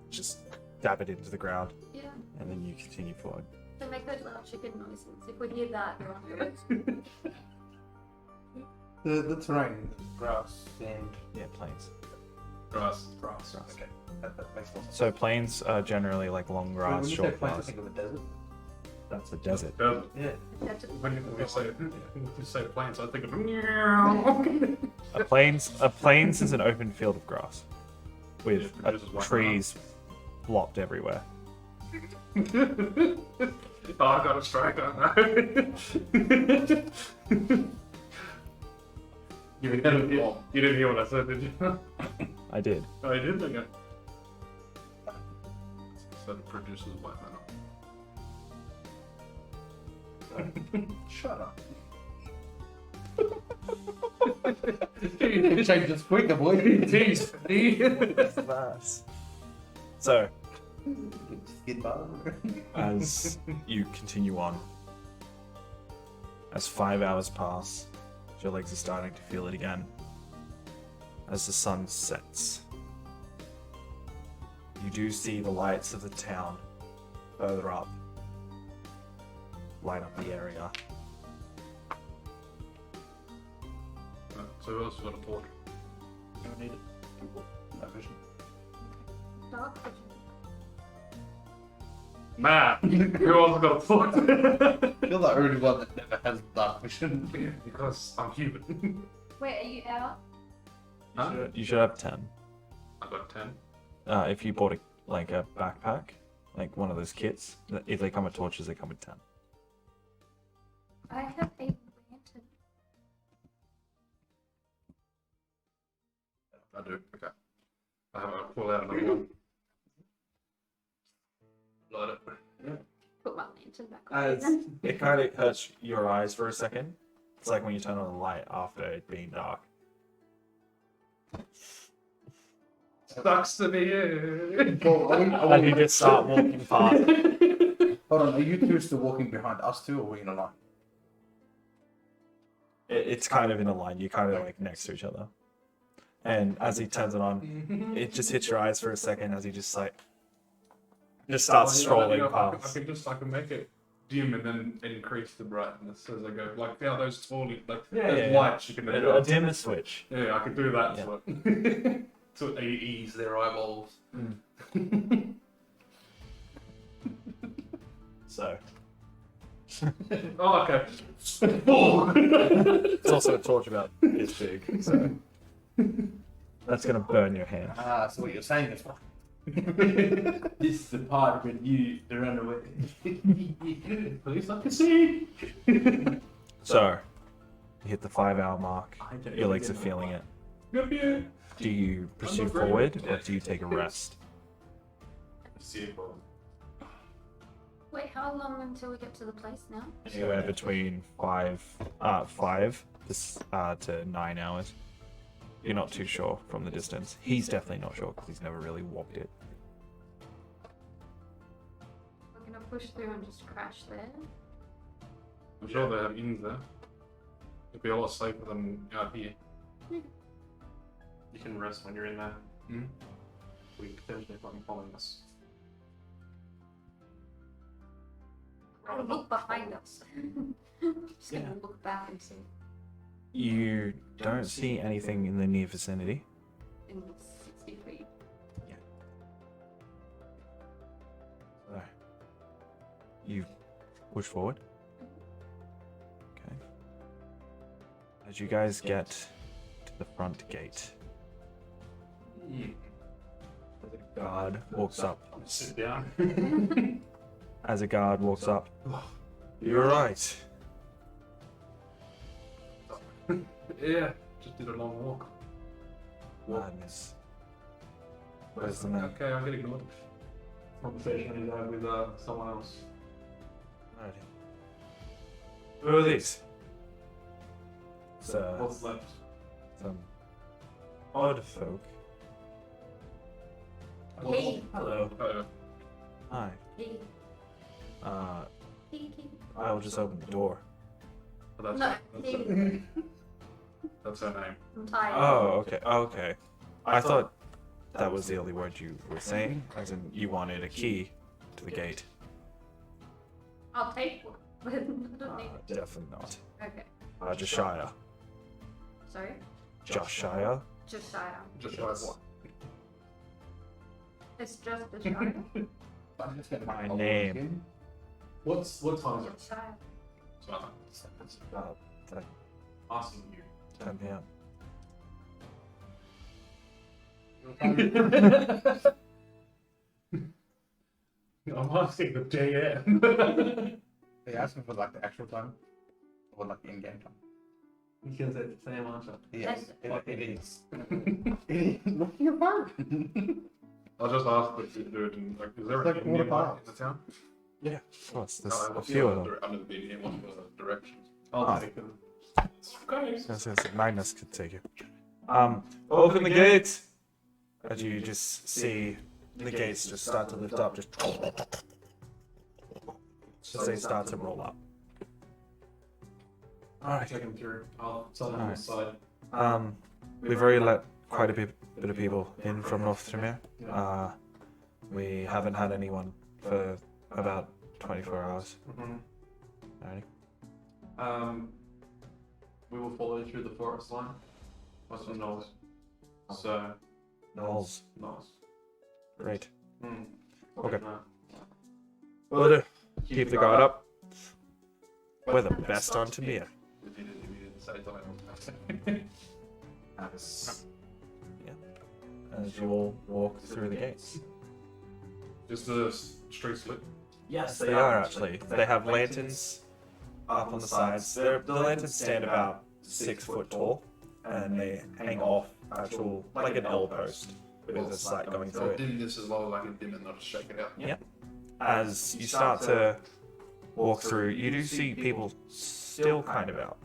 just dab it into the ground, Yeah. and then you continue forward. So make those loud chicken noises. If we hear that, we're on the terrain, grass, sand. Yeah, plains. Grass. Grass. Okay, that makes more sense. So plains are generally like long grass, when you say short plains, I grass. think of a desert. That's the desert. Yeah. That's When you say plains, I think of A plains is an open field of grass with Produces white trees blocked everywhere. Oh, I got a strike on that. You didn't hear what I said, did you? I did. Oh, I did? Okay. So it produces white matter. Shut up. It changes quicker, boy. So, Skid bar. as you continue on, as 5 hours pass, your legs are starting to feel it again. As the sun sets, you do see the lights of the town further up light up the area. So who else has got a torch? You don't need it. No vision. dark vision. Matt, who else has got a torch? You're the only one that never has dark vision. Because I'm human. Wait, are you out? Huh? You should have 10. I got 10. If you bought a backpack, like one of those kits, if they come with torches, they come with 10. I have a lantern. I do, okay. I have to pull out another one. Light it. Put my lantern back on. As it kind of hurts your eyes for a second. It's like when you turn on the light after it being dark. Sucks to be here. And you just start walking past. Hold on, are you two still walking behind us two, or are we in a line? It's kind of in a line. You're kind of like next to each other. And as he turns it on, it just hits your eyes for a second as he just starts strolling past. I can make it dim and then increase the brightness as I go. Like those tally, like Yeah, those yeah. lights you can A adjust. dimmer switch. Yeah, I can do that Yeah. to ease their eyeballs. So Oh, okay. it's also a torch about this big. So that's gonna burn your hand. Ah, so what you're saying is This is the part when you run away. Please let me see. So you hit the 5-hour mark. I don't Your legs are even feeling know. it. Good for you. Do you pursue not ready. forward or do you take a rest? See it, bro. Wait, how long until we get to the place now? Anywhere between 5 to 9 hours. You're not too sure from the distance. He's definitely not sure because he's never really walked it. We're gonna push through and just crash there. I'm sure they have inns there. It'd be a lot safer than out here. You can rest when you're in there. Mm. We can potentially fucking following us. I'll look behind us. Just gonna look back and see You don't see anything in the near vicinity. in 60 feet. So you push forward. Okay. As you guys get to the front gate, a guard walks up. Sit down. As a guard walks up, you're right. Yeah, just did a long walk. Madness. Where's the man? Okay, I'll get ignored. Conversation I had with someone else. Alrighty. Who are these? So, What's left? some odd folk. Hey. Hello. Oh, Hi. Hey. Hey. I'll just open the door. but No. Hey. that's her name. I'm tired. Oh, okay. Okay. I thought that was the only word you were saying, as in you wanted a key to the gate. I'll take one. But I don't need it. Definitely not. Okay. Josiah. Sorry? Josiah? Josiah. Just like what? It's just Josiah. I'm just gonna My hold name. it again. What time is it? Josiah. So, It's about Asking you. 10 p.m. I'm asking the JM. Are you asking for like the actual time? Or like in-game time? Because it's the same answer. Yes, Yes. it is. Look at your phone. I'll just ask the dude, and, like, is there It's a like Indian quarter one past. in the town? Yeah, of course. There's No, a I've few of them. Under the Indian one for directions. I'll Ah. take them. Okay. Yes, Magnus could take you. Open the gate! As you just see the gates just start to lift up, just as they start to roll up. Alright. Take them through. I'll tell them on the Alright. side. We've already let quite a bit of people in from North Tymir. We haven't had anyone for about 24 hours. Mhm. Alrighty. We will follow you through the forest line. What's the nose? So, Knowles. nose. Great. Hmm. Okay. No. Will do. Keep the guard up. We're the best on Tymir. If you didn't say something. As you all walk through the gates. Just the streets lit. Yes, they are actually. They have lanterns up on the sides. The lanterns stand about 6 foot tall, and they hang off actual like an L post with a slight going through I'll it. dim this as low as I can dim it and I'll just shake it out. Yeah. As you start to walk through, you do see people still kind of out.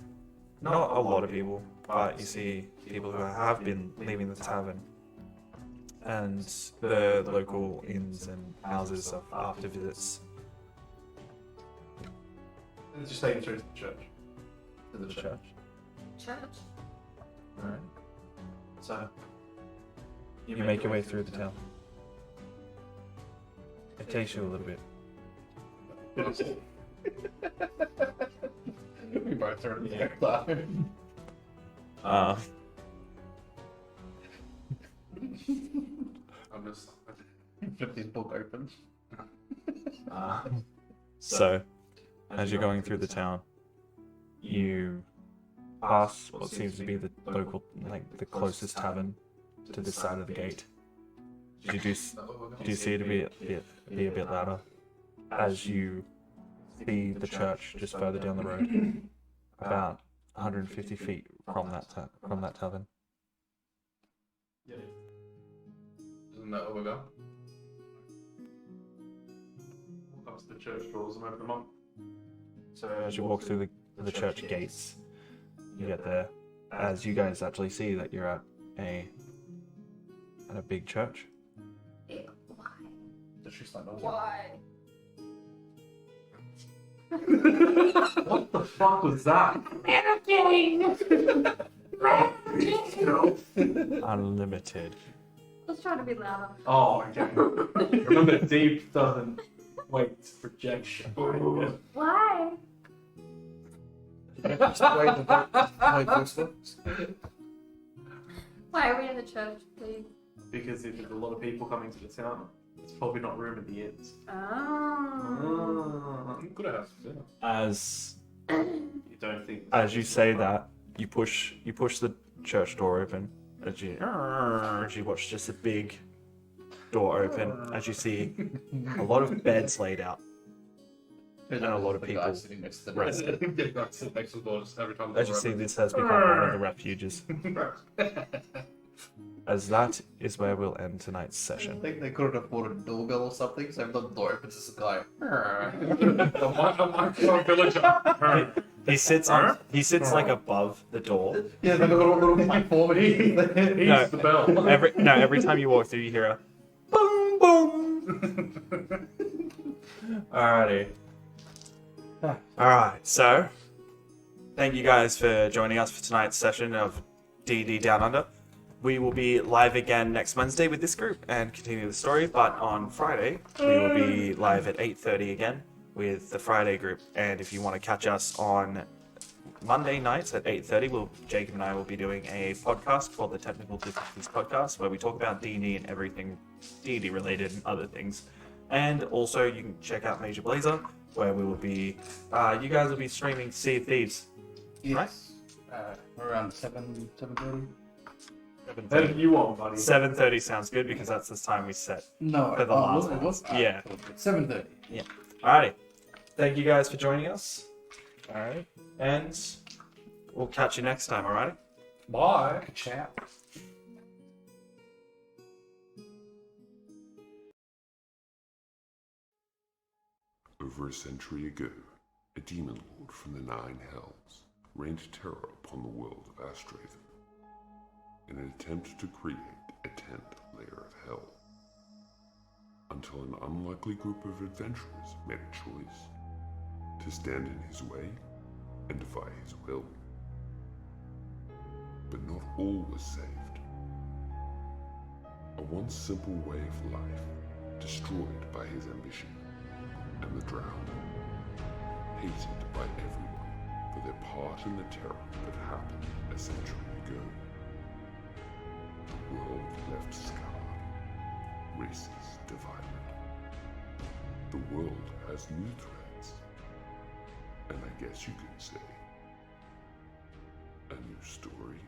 Not a lot of people, but you see people who have been leaving the tavern and the local inns and houses of after visits. Let's just take them through to the church. To the church. Church. Alright. So, You make your way through the town. It takes you a little bit. We both are at the same time. I'm just. Flip this book open. So, as you're going through the town, you pass what seems to be the local, like the closest tavern to this side of the gate. You do see it be a bit louder as you see the church just further down the road, about 150 feet from that tavern. yeah. Isn't that what we got? Walk up to the church doors and open them up. So as you walk through the church gates, you get there. As you guys actually see that you're at a big church. Yeah. Why? Does she start noticing? Why? What the fuck was that? Unlimited. I was trying to be louder. Oh, okay. Remember, deep doesn't wait to projection. Why? Just the way the voice looks. Why are we in the church, please? Because if there's a lot of people coming to the town, it's probably not room at the inns. Oh. I'm good at house dinner. As You don't think? as you say that, you push the church door open. As you watch just a big door open, as you see a lot of beds laid out. And a lot of The people guy sitting next to the rest. Get back to next to the doors every time. As you see, this has become one of the refuges. as that is where we'll end tonight's I session. think they couldn't afford a doorbell or something, so the door opens, it's a guy. A micro villager. He sits like above the door. Yeah, like a little platform. He's the bell. Every time you walk through, you hear a boom boom. Alrighty. Alright, so thank you guys for joining us for tonight's session of D&D Down Under. We will be live again next Wednesday with this group and continue the story, but on Friday we will be live at 8:30 again with the Friday group. And if you want to catch us on Monday nights at 8:30, Jacob and I will be doing a podcast called the Technical Difficulties Podcast, where we talk about D&D and everything D&D related and other things. And also you can check out Major Blazer, where we will be, you guys will be streaming Sea of Thieves. Yes. Around 7:30. Then you want, buddy. 7:30 sounds good because that's the time we set. No, For the last it was? Yeah. 7:30. Alrighty. Thank you guys for joining us. Alright. And we'll catch you next time, alright? Bye. Chat. Over a century ago, a demon lord from the Nine Hells rained terror upon the world of Astrathan in an attempt to create a 10th layer of hell, until an unlikely group of adventurers made a choice to stand in his way and defy his will. But not all was saved. A once simple way of life destroyed by his ambition, and the drowned, hated by everyone for their part in the terror that happened a century ago. The world left scarred, races divided. The world has new threats, and I guess you could say, a new story.